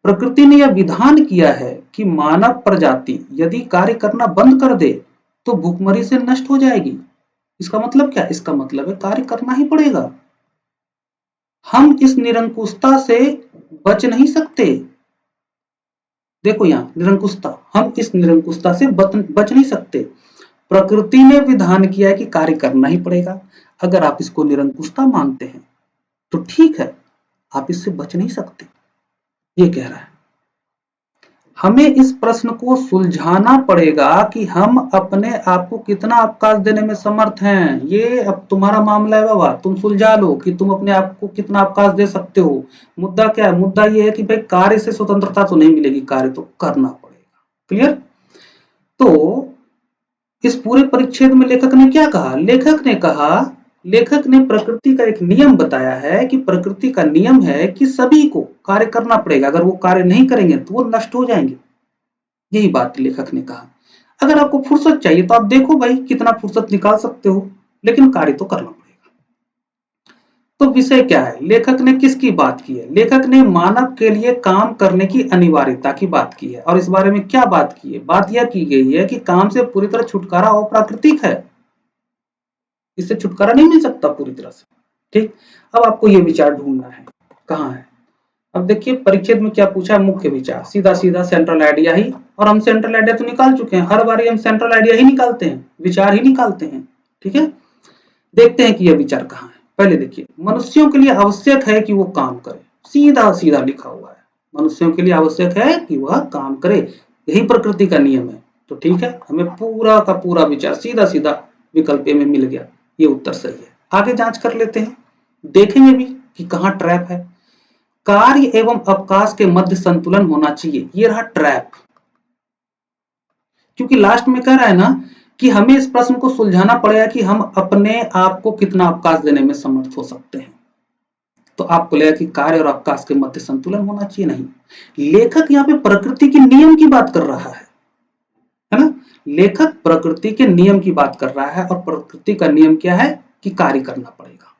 प्रकृति ने यह विधान किया है कि मानव प्रजाति यदि कार्य करना बंद कर दे तो भूखमरी से नष्ट हो जाएगी। इसका मतलब क्या? इसका मतलब है कार्य करना ही पड़ेगा। हम इस निरंकुशता से बच नहीं सकते। देखो यहां निरंकुशता, हम इस निरंकुशता से बच नहीं सकते। प्रकृति ने विधान किया है कि कार्य करना ही पड़ेगा। अगर आप इसको निरंकुशता मानते हैं तो ठीक है, आप इससे बच नहीं सकते, ये कह रहा है। हमें इस प्रश्न को सुलझाना पड़ेगा कि हम अपने आप को कितना अवकाश देने में समर्थ हैं। ये अब तुम्हारा मामला है बाबा, तुम सुलझा लो कि तुम अपने आप को कितना अवकाश दे सकते हो। मुद्दा क्या है? मुद्दा ये है कि भाई कार्य से स्वतंत्रता तो नहीं मिलेगी, कार्य तो करना पड़ेगा। क्लियर? तो इस पूरे परिच्छेद में लेखक ने क्या कहा? लेखक ने प्रकृति का एक नियम बताया है कि प्रकृति का नियम है कि सभी को कार्य करना पड़ेगा। अगर वो कार्य नहीं करेंगे तो वो नष्ट हो जाएंगे। यही बात लेखक ने कहा। अगर आपको फुर्सत चाहिए तो आप देखो भाई कितना फुर्सत निकाल सकते हो, लेकिन कार्य तो करना पड़ेगा। तो विषय क्या है? लेखक ने किसकी बात की है? लेखक ने मानव के लिए काम करने की अनिवार्यता की बात की है। और इस बारे में क्या बात की है? बात यह की गई है कि काम से पूरी तरह छुटकारा अप्राकृतिक है, इससे छुटकारा नहीं मिल सकता पूरी तरह से। ठीक, अब आपको यह विचार ढूंढना है, कहाँ है? अब देखिए परिच्छेद में क्या पूछा है? मुख्य विचार, सीधा सीधा सेंट्रल आइडिया ही। और हम सेंट्रल आइडिया तो निकाल चुके हैं, हर बार हम सेंट्रल आइडिया ही निकालते हैं, विचार ही निकालते हैं। ठीक है, देखते हैं कि यह विचार कहाँ है। पहले देखिए, मनुष्यों के लिए आवश्यक है कि वो काम करे, सीधा सीधा लिखा हुआ है, मनुष्यों के लिए आवश्यक है कि वह काम करे, यही प्रकृति का नियम है। तो ठीक है, हमें पूरा का पूरा विचार सीधा सीधा विकल्प ए में मिल गया, ये उत्तर सही है। आगे जांच कर लेते हैं, देखेंगे भी कि कहाँ ट्रैप है। कार्य एवं अवकाश के मध्य संतुलन होना चाहिए, ये रहा ट्रैप। क्योंकि लास्ट में कह रहा है ना कि हमें इस प्रश्न को सुलझाना पड़ेगा कि हम अपने आप को कितना अवकाश देने में समर्थ हो सकते हैं। तो आपको लगेगा कि कार्य और अवकाश के मध्य संतुलन होना चाहिए, नहीं। लेखक यहाँ पे प्रकृति के नियम की बात कर रहा है ना? लेखक प्रकृति के नियम की बात कर रहा है, और प्रकृति का नियम क्या है? कि कार्य करना पड़ेगा।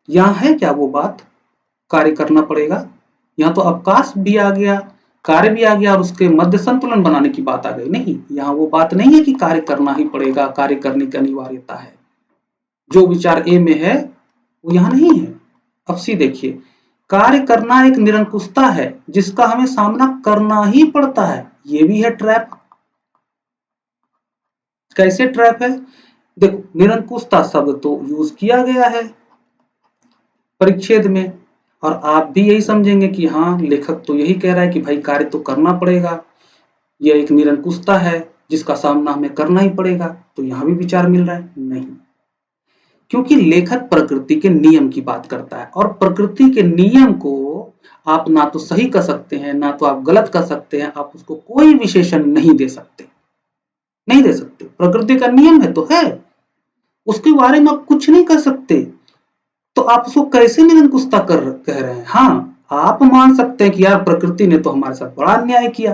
यहां है क्या वो बात? कार्य करना पड़ेगा। यहाँ तो अवकाश भी आ गया, कार्य भी आ गया, और उसके मध्य संतुलन बनाने की बात आ गई। नहीं, यहाँ वो बात नहीं है कि कार्य करना ही पड़ेगा, कार्य करने की अनिवार्यता है। जो विचार ए में है वो यहाँ नहीं है। अब सी देखिए, कार्य करना एक निरंकुशता है जिसका हमें सामना करना ही पड़ता है, ये भी है ट्रैप। कैसे ट्रैप है? देखो, निरंकुशता शब्द तो यूज किया गया है परिच्छेद में, और आप भी यही समझेंगे कि हाँ, लेखक तो यही कह रहा है कि भाई कार्य तो करना पड़ेगा, यह एक निरंकुशता है जिसका सामना हमें करना ही पड़ेगा। तो यहां भी विचार मिल रहा है? नहीं, क्योंकि लेखक प्रकृति के नियम की बात करता है, और प्रकृति के नियम को आप ना तो सही कर सकते हैं, ना तो आप गलत कर सकते हैं, आप उसको कोई विशेषण नहीं दे सकते, नहीं दे सकते। प्रकृति का नियम है तो है, उसके बारे में आप कुछ नहीं कर सकते। तो आप उसको कैसे निरंकुशता कह रहे हैं? हाँ, आप मान सकते हैं कि यार प्रकृति ने तो हमारे साथ बड़ा अन्याय किया,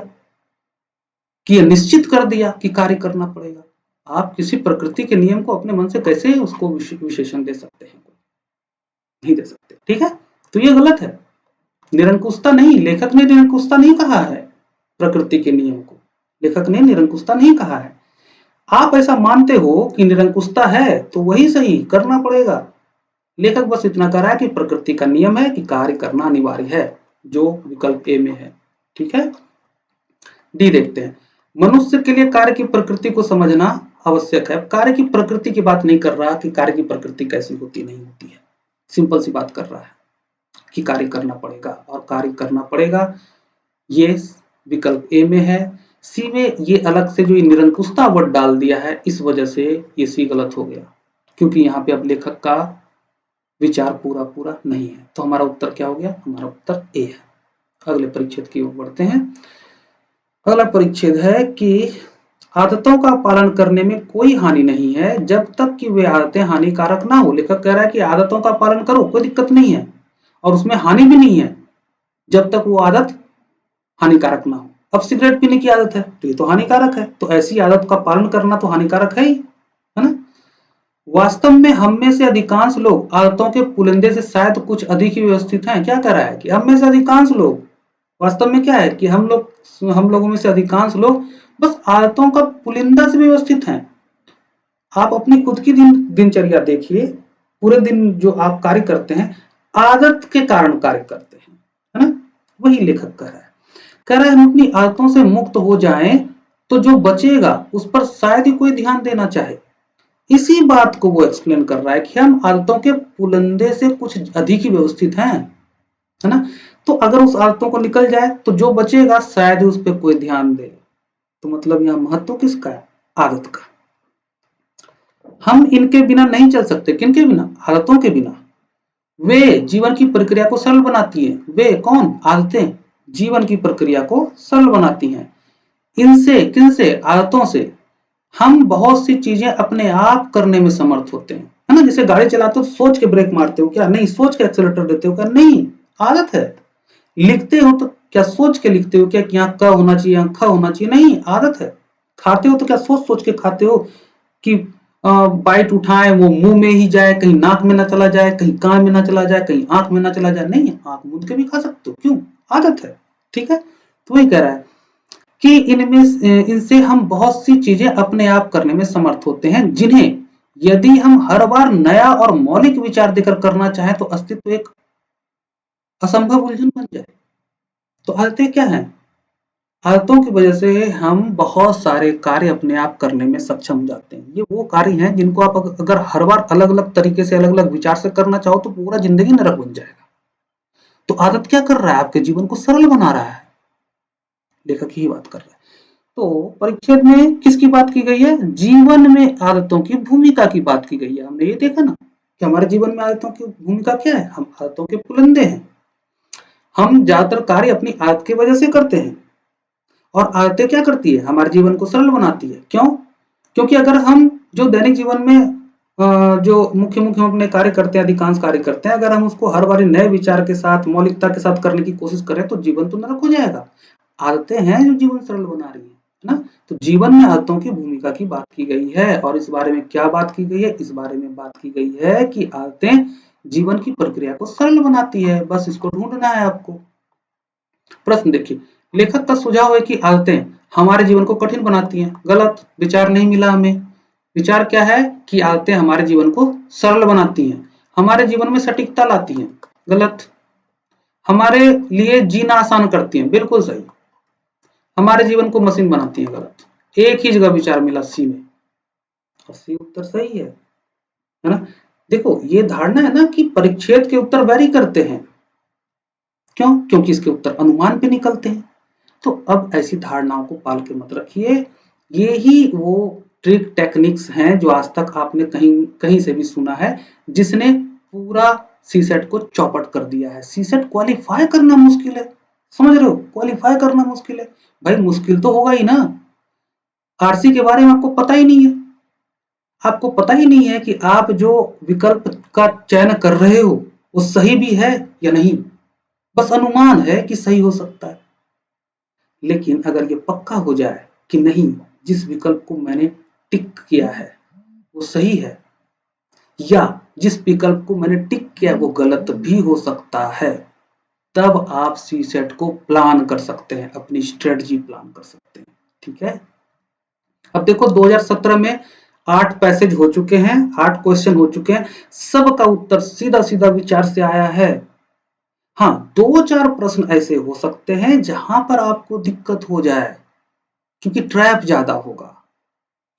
कि यह निश्चित कर दिया कि कार्य करना पड़ेगा। आप किसी प्रकृति के नियम को अपने मन से कैसे उसको विशेषण दे सकते हैं? नहीं दे सकते। ठीक है, तो ये गलत है। निरंकुशता नहीं, लेखक ने निरंकुशता नहीं कहा है प्रकृति के नियम को, लेखक ने निरंकुशता नहीं कहा है। आप ऐसा मानते हो कि निरंकुशता है तो वही सही, करना पड़ेगा। लेखक बस इतना कह रहा है कि प्रकृति का नियम है कि कार्य करना अनिवार्य है, जो विकल्प ए में है। ठीक है, डी देखते हैं, मनुष्य के लिए कार्य की प्रकृति को समझना आवश्यक है। कार्य की प्रकृति की बात नहीं कर रहा कि कार्य की प्रकृति कैसी होती नहीं होती है, सिंपल सी बात कर रहा है कि कार्य करना पड़ेगा, और कार्य करना पड़ेगा ये विकल्प ए में है। सी में ये अलग से जो निरंकुशता वर्ड डाल दिया है, इस वजह से ये सी गलत हो गया, क्योंकि यहाँ पे अब लेखक का विचार पूरा पूरा नहीं है। तो हमारा उत्तर क्या हो गया? हमारा उत्तर ए है। अगले परिच्छेद की ओर बढ़ते हैं। अगला परिच्छेद है कि आदतों का पालन करने में कोई हानि नहीं है जब तक कि वे आदतें हानिकारक ना हो। लेखक कह रहा है कि आदतों का पालन करो, कोई दिक्कत नहीं है और उसमें हानि भी नहीं है जब तक वो आदत हानिकारक ना हो। अब सिगरेट पीने की आदत है तो ये तो हानिकारक है, तो ऐसी आदत का पालन करना तो हानिकारक है ही, है ना। वास्तव में हम में से अधिकांश लोग आदतों के पुलिंदे से शायद कुछ अधिक ही व्यवस्थित हैं। क्या कह रहा है कि हम में से अधिकांश लोग, वास्तव में क्या है कि हम लोगों में से अधिकांश लोग बस आदतों का पुलिंदा से व्यवस्थित हैं। आप अपनी खुद की दिनचर्या देखिए, पूरे दिन जो आप कार्य करते हैं आदत के कारण कार्य करते हैं, है ना। वही लेखक कह रहा है हम अपनी आदतों से मुक्त हो जाएं तो जो बचेगा उस पर शायद ही कोई ध्यान देना चाहे। इसी बात को वो एक्सप्लेन कर रहा है कि हम आदतों के पुलंदे से कुछ अधिक ही व्यवस्थित हैं, है ना। तो अगर उस आदतों को निकल जाए तो जो बचेगा शायद ही उस पर कोई ध्यान दे। तो मतलब यहाँ महत्व किसका है? आदत का। हम इनके बिना नहीं चल सकते। किनके बिना? आदतों के बिना। वे जीवन की प्रक्रिया को सरल बनाती हैं। वे कौन? आदतें जीवन की प्रक्रिया को सरल बनाती हैं। इनसे, किनसे? आदतों से हम बहुत सी चीजें अपने आप करने में समर्थ होते हैं, है ना। जैसे गाड़ी चलाते हो तो सोच के ब्रेक मारते हो क्या? नहीं। सोच के एक्सेलेरेटर देते हो क्या? नहीं। आदत है। लिखते हो तो क्या सोच के लिखते हो क्या कि यहाँ क होना चाहिए, यहाँ ख होना चाहिए? नहीं, आदत है। खाते हो तो क्या सोच सोच के खाते हो कि बाइट उठाएं वो मुंह में ही जाए, कहीं नाक में ना चला जाए, कहीं कान में ना चला जाए, कहीं आंख में ना चला जाए? नहीं, आंख मूंद के भी खा सकते हो। क्यों? आदत है। ठीक है। तो वही कह रहा है कि इनसे हम बहुत सी चीजें अपने आप करने में समर्थ होते हैं जिन्हें यदि हम हर बार नया और मौलिक विचार देकर करना चाहें तो अस्तित्व एक असंभव उलझन बन जाए। तो आदतें क्या है? आदतों की वजह से हम बहुत सारे कार्य अपने आप करने में सक्षम हो जाते हैं। ये वो कार्य हैं जिनको आप अगर हर बार अलग अलग तरीके से, अलग अलग विचार से करना चाहो तो पूरा जिंदगी नरक बन जाएगा। तो आदत क्या कर रहा है? आपके जीवन को सरल बना रहा है। लेखक ही बात कर रहा है। तो परिच्छेद में किसकी बात की गई है? जीवन में आदतों की भूमिका की बात की गई है। हमने ये देखा ना कि हमारे जीवन में आदतों की भूमिका क्या है? हम आदतों के पुलंदे हैं। हम ज्यादातर कार्य अपनी आदत की वजह से करते हैं और आदतें क्या करती है? हमारे जीवन को सरल बनाती है। क्यों? क्योंकि अगर हम जो दैनिक जीवन में जो मुख्य मुख्य अपने कार्य करते हैं, अधिकांश कार्य करते हैं, अगर हम उसको हर बार नए विचार के साथ, मौलिकता के साथ करने की कोशिश करें तो जीवन तो नरक हो जाएगा। आदतें हैं जो जीवन सरल बना रही है ना। तो जीवन में आदतों की भूमिका की बात की गई है और इस बारे में क्या बात की गई है? इस बारे में बात की गई है कि आदतें जीवन की प्रक्रिया को सरल बनाती है। बस इसको ढूंढना है आपको। प्रश्न देखिए, लेखक का सुझाव है कि आदतें हमारे जीवन को कठिन बनाती हैं। गलत। विचार नहीं मिला हमें। विचार क्या है कि आदतें हमारे जीवन को सरल बनाती हैं, हमारे जीवन में सटीकता लाती हैं। गलत। हमारे लिए जीना आसान करती हैं। बिल्कुल सही। हमारे जीवन को मशीन बनाती है। गलत। एक ही जगह विचार मिला सी में और सी उत्तर सही है ना। देखो ये धारणा है ना कि परिच्छेद के उत्तर वैरी करते हैं। क्यों? क्योंकि इसके उत्तर अनुमान पे निकलते हैं। तो अब ऐसी धारणाओं को पाल के मत रखिए। ये ही वो ट्रिक टेक्निक्स हैं जो आज तक आपने कहीं कहीं से भी सुना है, जिसने पूरा सीसेट को चौपट कर दिया है। सीसेट क्वालिफाई करना मुश्किल है, समझ रहे हो? क्वालिफाई करना मुश्किल है। भाई मुश्किल तो होगा ही ना। आरसी के बारे में आपको पता ही नहीं है। आपको पता ही नहीं है कि आप जो विकल्प का चयन कर रहे हो वो सही भी है या नहीं। बस अनुमान है कि सही हो सकता है। लेकिन अगर ये पक्का हो जाए कि नहीं, जिस विकल्प को मैंने टिक किया है वो सही है, या जिस विकल्प को मैंने टिक किया है वो गलत भी हो सकता है, तब आप सी सेट को प्लान कर सकते हैं, अपनी स्ट्रेटजी प्लान कर सकते हैं। ठीक है। अब देखो 2017 में 8 पैसेज हो चुके हैं, 8 क्वेश्चन हो चुके हैं, सबका उत्तर सीधा सीधा विचार से आया है। हाँ, 2-4 प्रश्न ऐसे हो सकते हैं जहां पर आपको दिक्कत हो जाए क्योंकि ट्रैप ज्यादा होगा,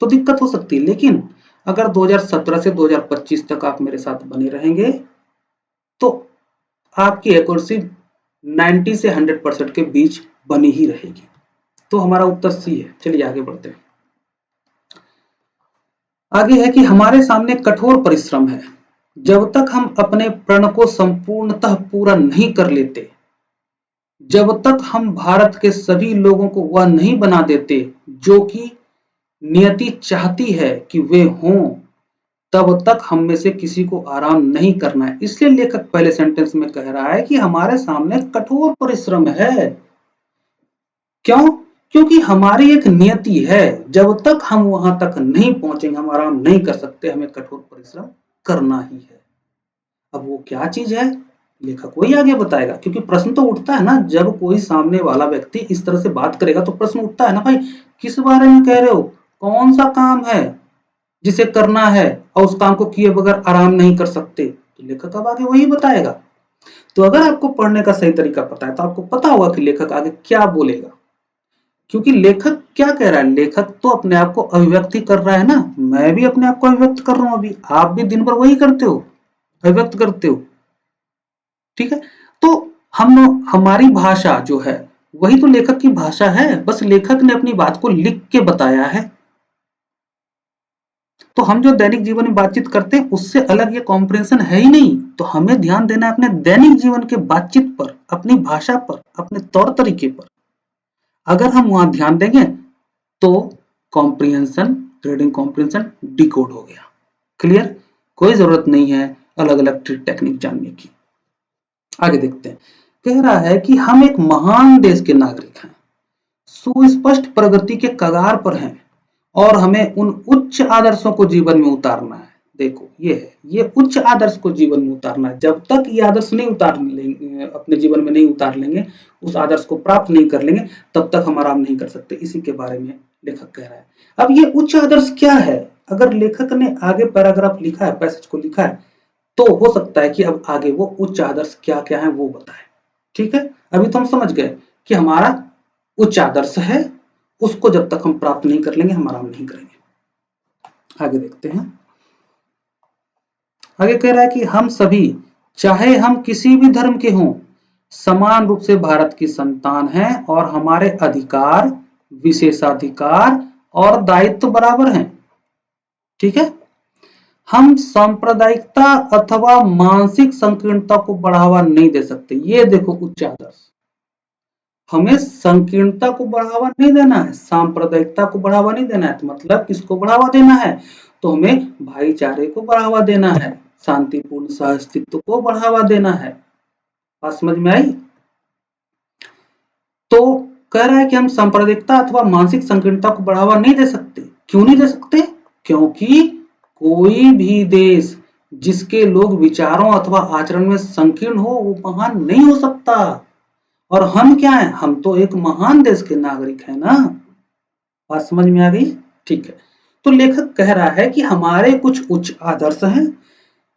तो दिक्कत हो सकती है। लेकिन अगर 2017 से 2025 तक आप मेरे साथ बने रहेंगे तो आपकी एक्यूरेसी 90 से 100% के बीच बनी ही रहेगी। तो हमारा उत्तर सी है। चलिए आगे बढ़ते हैं। आगे है कि हमारे सामने कठोर परिश्रम है जब तक हम अपने प्रण को संपूर्णतः पूरा नहीं कर लेते, जब तक हम भारत के सभी लोगों को वह नहीं बना देते जो कि नियति चाहती है कि वे हों, तब तक हम में से किसी को आराम नहीं करना है। इसलिए लेखक पहले सेंटेंस में कह रहा है कि हमारे सामने कठोर परिश्रम है। क्यों? क्योंकि हमारी एक नियति है, जब तक हम वहां तक नहीं पहुंचेंगे, हम आराम नहीं कर सकते, हमें कठोर परिश्रम करना ही है। अब वो क्या चीज है, लेखक वही आगे बताएगा, क्योंकि प्रश्न तो उठता है ना, जब कोई सामने वाला व्यक्ति इस तरह से बात करेगा तो प्रश्न उठता है ना, भाई किस बारे में कह रहे हो, कौन सा काम है जिसे करना है और उस काम को किए बगैर आराम नहीं कर सकते, तो लेखक अब आगे वही बताएगा। तो अगर आपको पढ़ने का सही तरीका पता है तो आपको पता होगा कि लेखक आगे क्या बोलेगा, क्योंकि लेखक क्या कह रहा है, लेखक तो अपने आप को अभिव्यक्ति कर रहा है ना, मैं भी अपने आप को अभिव्यक्त कर रहा हूं, अभी आप भी दिन भर वही करते हो, अभिव्यक्त करते हो, ठीक है। तो हम हमारी भाषा जो है वही तो लेखक की भाषा है, बस लेखक ने अपनी बात को लिख के बताया है। तो हम जो दैनिक जीवन में बातचीत करते हैं उससे अलग ये कॉम्प्रिहेंशन है ही नहीं। तो हमें ध्यान देना है अपने दैनिक जीवन के बातचीत पर, अपनी भाषा पर, अपने तौर तरीके पर। अगर हम वहां ध्यान देंगे तो कॉम्प्रिहेंशन, रीडिंग कॉम्प्रिहेंशन डिकोड हो गया। क्लियर? कोई जरूरत नहीं है अलग अलग ट्रिक टेक्निक जानने की। आगे देखते हैं, कह रहा है कि हम एक महान देश के नागरिक हैं, सुस्पष्ट प्रगति के कगार पर हैं और हमें उन उच्च आदर्शों को जीवन में उतारना है। देखो ये है, ये उच्च आदर्श को जीवन में उतारना है। जब तक ये आदर्श नहीं उतार लेंगे, अपने जीवन में नहीं उतार लेंगे, उस आदर्श को प्राप्त नहीं कर लेंगे, तब तक हम आराम नहीं कर सकते। इसी के बारे में लेखक कह रहा है। अब ये उच्च आदर्श क्या है, अगर लेखक ने आगे पैराग्राफ लिखा है, पैसेज को लिखा है, तो हो सकता है कि अब आगे वो उच्च आदर्श क्या क्या है वो बताए। ठीक है, अभी तो हम समझ गए कि हमारा उच्च आदर्श है, उसको जब तक हम प्राप्त नहीं कर लेंगे हम आराम नहीं करेंगे। आगे देखते हैं, आगे कह रहा है कि हम सभी, चाहे हम किसी भी धर्म के हों, समान रूप से भारत की संतान हैं और हमारे अधिकार, विशेषाधिकार और दायित्व बराबर हैं। ठीक है, हम सांप्रदायिकता अथवा मानसिक संकीर्णता को बढ़ावा नहीं दे सकते। ये देखो उच्च आदर्श, हमें संकीर्णता को बढ़ावा नहीं देना है, सांप्रदायिकता को बढ़ावा नहीं देना है। तो मतलब किसको बढ़ावा देना है, तो हमें भाईचारे को बढ़ावा देना है, शांतिपूर्ण सहअस्तित्व को बढ़ावा देना है। बात समझ में आई? तो कह रहा है कि हम सांप्रदायिकता अथवा मानसिक संकीर्णता को बढ़ावा नहीं दे सकते। क्यों नहीं दे सकते? क्योंकि कोई भी देश जिसके लोग विचारों अथवा आचरण में संकीर्ण हो वो महान नहीं हो सकता। और हम क्या हैं, हम तो एक महान देश के नागरिक हैं ना। बात समझ में आ गई? ठीक है, तो लेखक कह रहा है कि हमारे कुछ उच्च आदर्श हैं,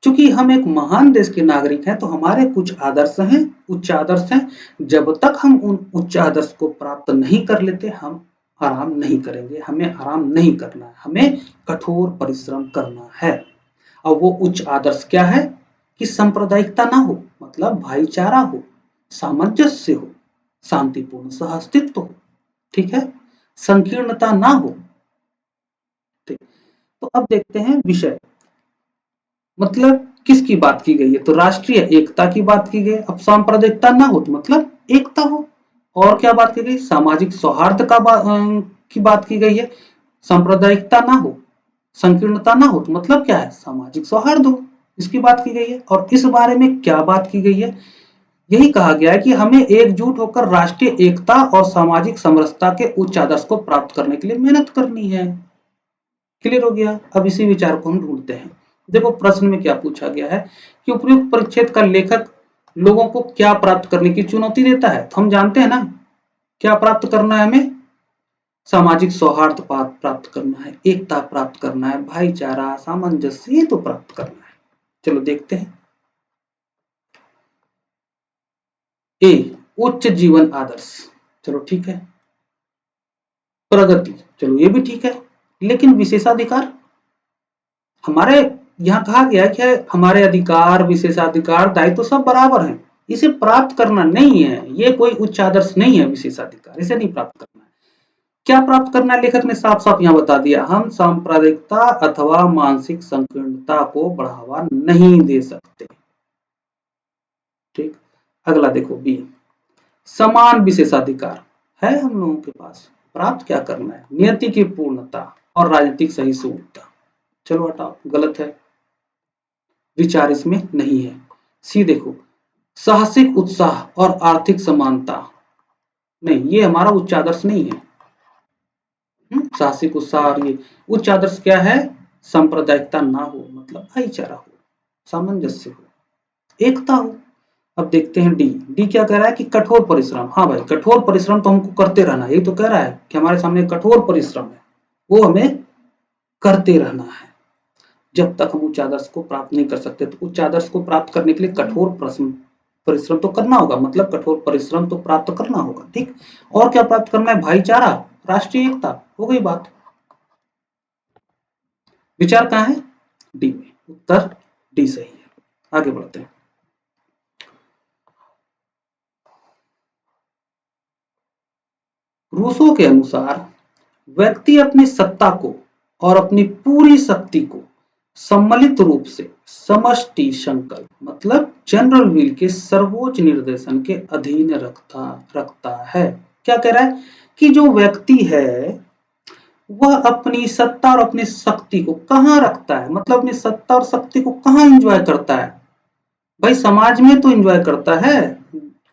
चूंकि हम एक महान देश के नागरिक हैं तो हमारे कुछ आदर्श हैं, उच्च आदर्श हैं। जब तक हम उन उच्च आदर्श को प्राप्त नहीं कर लेते हम आराम नहीं करेंगे, हमें आराम नहीं करना है, हमें कठोर परिश्रम करना है। और वो उच्च आदर्श क्या है कि सांप्रदायिकता ना हो, मतलब भाईचारा हो, सामंजस्य हो, शांतिपूर्ण सहअस्तित्व हो। ठीक है, संकीर्णता ना हो। ठीक, तो अब देखते हैं विषय, मतलब किसकी बात की गई है, तो राष्ट्रीय एकता की बात की गई। अब सांप्रदायिकता ना हो तो मतलब एकता हो। और क्या बात की गई, सामाजिक सौहार्द की बात की गई है। सांप्रदायिकता ना हो, संकीर्णता ना हो तो मतलब क्या है, सामाजिक सौहार्द हो, इसकी बात की गई है। और इस बारे में क्या बात की गई है, यही कहा गया है कि हमें एकजुट होकर राष्ट्रीय एकता और सामाजिक समरसता के उच्च आदर्श को प्राप्त करने के लिए मेहनत करनी है। क्लियर हो गया? अब इसी विचार को हम ढूंढते हैं। देखो प्रश्न में क्या पूछा गया है कि उपयुक्त परिच्छेद का लेखक लोगों को क्या प्राप्त करने की चुनौती देता है। तो हम जानते हैं ना क्या प्राप्त करना है, हमें सामाजिक सौहार्द प्राप्त करना है, एकता प्राप्त करना है, भाईचारा, सामंजस्य, ये तो प्राप्त करना है। चलो देखते हैं। ए, उच्च जीवन आदर्श, चलो ठीक है। प्रगति, चलो ये भी ठीक है। लेकिन विशेषाधिकार, हमारे यहाँ कहा गया है कि हमारे अधिकार, विशेषाधिकार, दायित्व तो सब बराबर हैं, इसे प्राप्त करना नहीं है, ये कोई उच्च आदर्श नहीं है। विशेषाधिकार इसे नहीं प्राप्त करना है। क्या प्राप्त करना है लेखक ने साफ साफ यहाँ बता दिया, हम सांप्रदायिकता अथवा मानसिक संकीर्णता को बढ़ावा नहीं दे सकते। ठीक, अगला देखो बी, समान विशेषाधिकार है हम लोगों के पास, प्राप्त क्या करना है, नियति की पूर्णता और राजनीतिक सहिष्णुता। चलो हटाओ, गलत है, विचार इसमें नहीं है। सी देखो, साहसिक उत्साह और आर्थिक समानता, नहीं ये हमारा उच्च आदर्श नहीं है। साहसिक उत्साह और ये उच्च आदर्श क्या है, सांप्रदायिकता ना हो, मतलब भाईचारा हो, सामंजस्य हो, एकता हो। अब देखते हैं डी, डी क्या कह रहा है कि कठोर परिश्रम। हाँ भाई, कठोर परिश्रम तो हमको करते रहना, यही तो कह रहा है कि हमारे सामने कठोर परिश्रम है, वो हमें करते रहना है जब तक हम उच्च आदर्श को प्राप्त नहीं कर सकते। तो उच्च आदर्श को प्राप्त करने के लिए कठोर परिश्रम तो करना होगा, मतलब कठोर परिश्रम तो प्राप्त करना होगा। ठीक, और क्या प्राप्त करना है, भाईचारा, राष्ट्रीय एकता, हो गई बात। विचार कहाँ है, डी में, उत्तर डी सही है। आगे बढ़ते हैं। रूसो के अनुसार व्यक्ति अपनी सत्ता को और अपनी पूरी शक्ति को सम्मिलित रूप से समष्टि संकल्प मतलब जनरल विल के सर्वोच्च निर्देशन के अधीन रखता है। क्या कह रहा है कि जो व्यक्ति है वह अपनी सत्ता और अपनी शक्ति को कहाँ रखता है, मतलब अपनी सत्ता और शक्ति को कहाँ एंजॉय करता है, भाई समाज में तो एंजॉय करता है,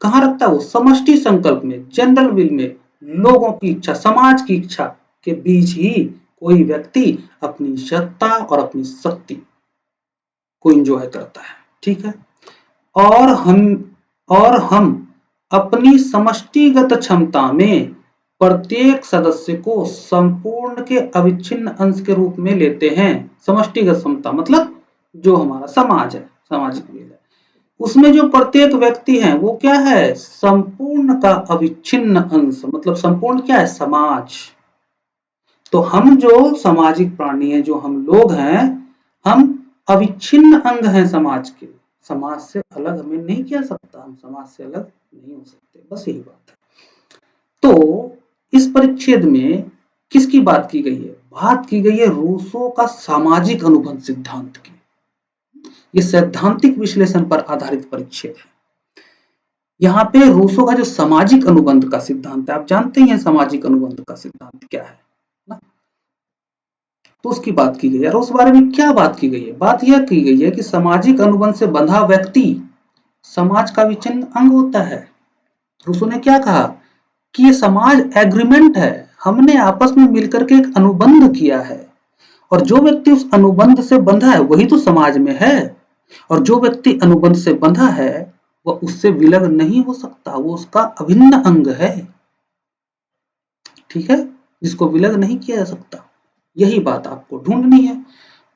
कहाँ रखता है वो, समष्टि संकल्प में, जनरल विल में, लोगों की इच्छा, समाज की इच्छा के बीच ही कोई व्यक्ति अपनी सत्ता और अपनी शक्ति को एंजॉय करता है। ठीक है, और हम अपनी समष्टिगत क्षमता में प्रत्येक सदस्य को संपूर्ण के अविच्छिन्न अंश के रूप में लेते हैं। समष्टिगत क्षमता मतलब जो हमारा समाज है, सामाजिक मेल है, उसमें जो प्रत्येक व्यक्ति है वो क्या है, संपूर्ण का अविच्छिन्न अंश, मतलब संपूर्ण क्या है, समाज। तो हम जो सामाजिक प्राणी हैं, जो हम लोग हैं, हम अविच्छिन्न अंग हैं समाज के, समाज से अलग हमें नहीं किया सकता, हम समाज से अलग नहीं हो सकते, बस यही बात है। तो इस परिच्छेद में किसकी बात की गई है, बात की गई है रूसो का सामाजिक अनुबंध सिद्धांत की। ये सैद्धांतिक विश्लेषण पर आधारित परिच्छेद है। यहाँ पे रूसो का जो सामाजिक अनुबंध का सिद्धांत है, आप जानते हैं सामाजिक अनुबंध का सिद्धांत क्या है ना, तो उसकी बात की गई है। और उस बारे में क्या बात की गई है, बात यह की गई है कि सामाजिक अनुबंध से बंधा व्यक्ति समाज का विच्छिन्न अंग होता है। रूसो ने क्या कहा कि ये समाज एग्रीमेंट है, हमने आपस में मिलकर के एक अनुबंध किया है, और जो व्यक्ति उस अनुबंध से बंधा है वही तो समाज में है, और जो व्यक्ति अनुबंध से बंधा है वह उससे विलग नहीं हो सकता, वो उसका अभिन्न अंग है। ठीक है, जिसको विलग नहीं किया जा सकता, यही बात आपको ढूंढनी है।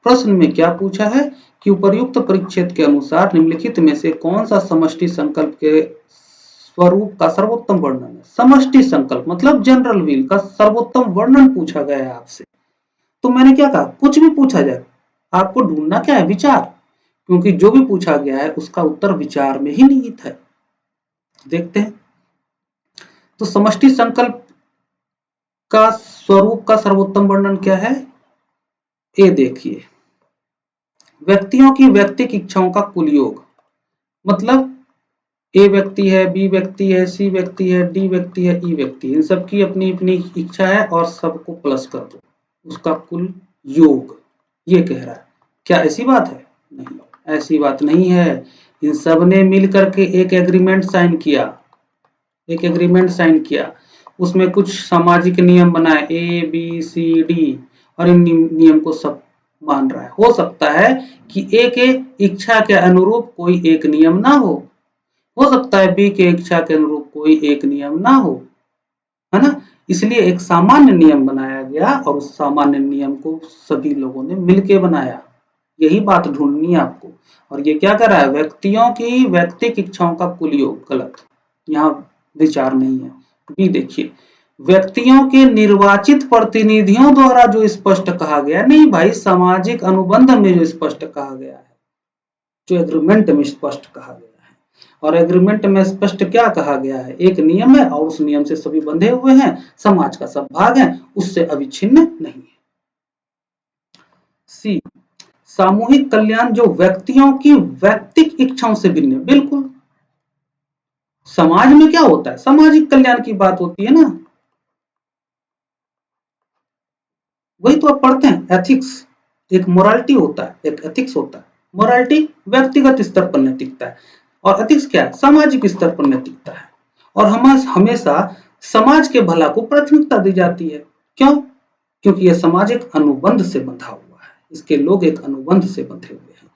प्रश्न में क्या पूछा है कि उपर्युक्त परिच्छेद के अनुसार निम्नलिखित में से कौन सा समष्टि संकल्प के स्वरूप का सर्वोत्तम वर्णन है। समष्टि संकल्प मतलब जनरल विल का सर्वोत्तम वर्णन पूछा गया है आपसे। तो मैंने क्या कहा, कुछ भी पूछा जाए आपको ढूंढना क्या है, विचार, क्योंकि जो भी पूछा गया है उसका उत्तर विचार में ही निहित है। देखते हैं, तो समष्टि संकल्प का स्वरूप का सर्वोत्तम वर्णन क्या है, ए देखिए, व्यक्तियों की व्यक्तिक इच्छाओं का कुल योग, मतलब ए व्यक्ति है, बी व्यक्ति है, सी व्यक्ति है, डी व्यक्ति है, ई व्यक्ति है, इन सबकी अपनी अपनी इच्छा है और सबको प्लस कर दो, उसका कुल योग, ये कह रहा है। क्या ऐसी बात है, नहीं, ऐसी बात नहीं है। इन सब ने मिल करके एक एग्रीमेंट साइन किया, एक एग्रीमेंट साइन किया, उसमें कुछ सामाजिक नियम बनाए ए बी सी डी, और इन नियम को सब मान रहा है। हो सकता है कि ए के इच्छा के अनुरूप कोई एक नियम ना हो सकता है बी के इच्छा के अनुरूप कोई एक नियम ना हो, है ना, इसलिए एक सामान्य नियम बनाया गया और उस सामान्य नियम को सभी लोगों ने मिलकर बनाया। यही बात ढूंढनी है आपको। और ये क्या कर रहा है, व्यक्तियों की व्यक्तिक इच्छाओं का कुल योग, गलत, यहाँ विचार नहीं है। बी देखिए, व्यक्तियों के निर्वाचित प्रतिनिधियों द्वारा जो स्पष्ट कहा गया, नहीं भाई, सामाजिक अनुबंध में जो स्पष्ट कहा गया है, जो एग्रीमेंट में स्पष्ट कहा गया है, और एग्रीमेंट में स्पष्ट क्या कहा गया है, एक नियम है और उस नियम से सभी बंधे हुए हैं, समाज का सब भाग है, उससे अविच्छिन्न नहीं है। सी, सामूहिक कल्याण जो व्यक्तियों की वैयक्तिक इच्छाओं से भिन्न है। बिल्कुल, समाज में क्या होता है, सामाजिक कल्याण की बात होती है ना, वही तो आप पढ़ते हैं एथिक्स। एक मोरालिटी होता है, एक एथिक्स होता है। मोरालिटी व्यक्तिगत स्तर पर नैतिकता है और एथिक्स क्या है, सामाजिक स्तर पर नैतिकता है। और हम हमेशा समाज के भला को प्राथमिकता दी जाती है। क्यों? क्योंकि यह सामाजिक अनुबंध से बंधा हुआ है, इसके लोग एक अनुबंध से बंधे हुए हैं।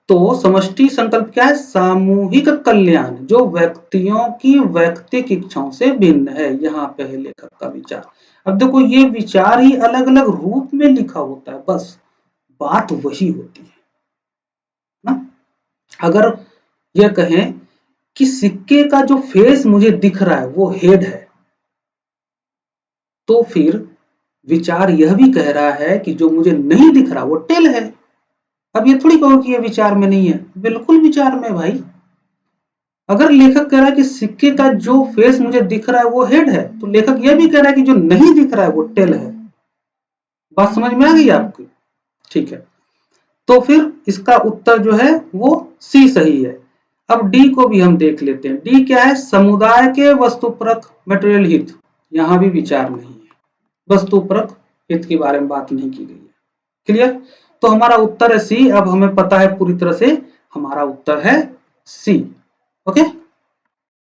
तो समष्टि संकल्प क्या है, सामूहिक कल्याण जो व्यक्तियों की वैयक्तिक इच्छाओं से भिन्न है। यहाँ पे है लेखक का विचार। अब देखो, ये विचार ही अलग अलग रूप में लिखा होता है, बस बात वही होती है ना। अगर यह कहें कि सिक्के का जो फेस मुझे दिख रहा है वो हेड है, तो फिर विचार यह भी कह रहा है कि जो मुझे नहीं दिख रहा वो टेल है। अब ये थोड़ी कहो कि ये विचार में नहीं है, बिल्कुल विचार में भाई। अगर लेखक कह रहा है कि सिक्के का जो फेस मुझे दिख रहा है वो हेड है, तो लेखक यह भी कह रहा है कि जो नहीं दिख रहा है वो टेल है। बात समझ में आ गई आपकी? ठीक है, तो फिर इसका उत्तर जो है वो सी सही है। अब डी को भी हम देख लेते हैं। डी क्या है, समुदाय के वस्तुपरक मटेरियल हित। यहां भी विचार नहीं है, वस्तुपरक हित के बारे में बात नहीं की गई है। क्लियर? तो हमारा उत्तर है सी। अब हमें पता है पूरी तरह से, हमारा उत्तर है सी। ओके।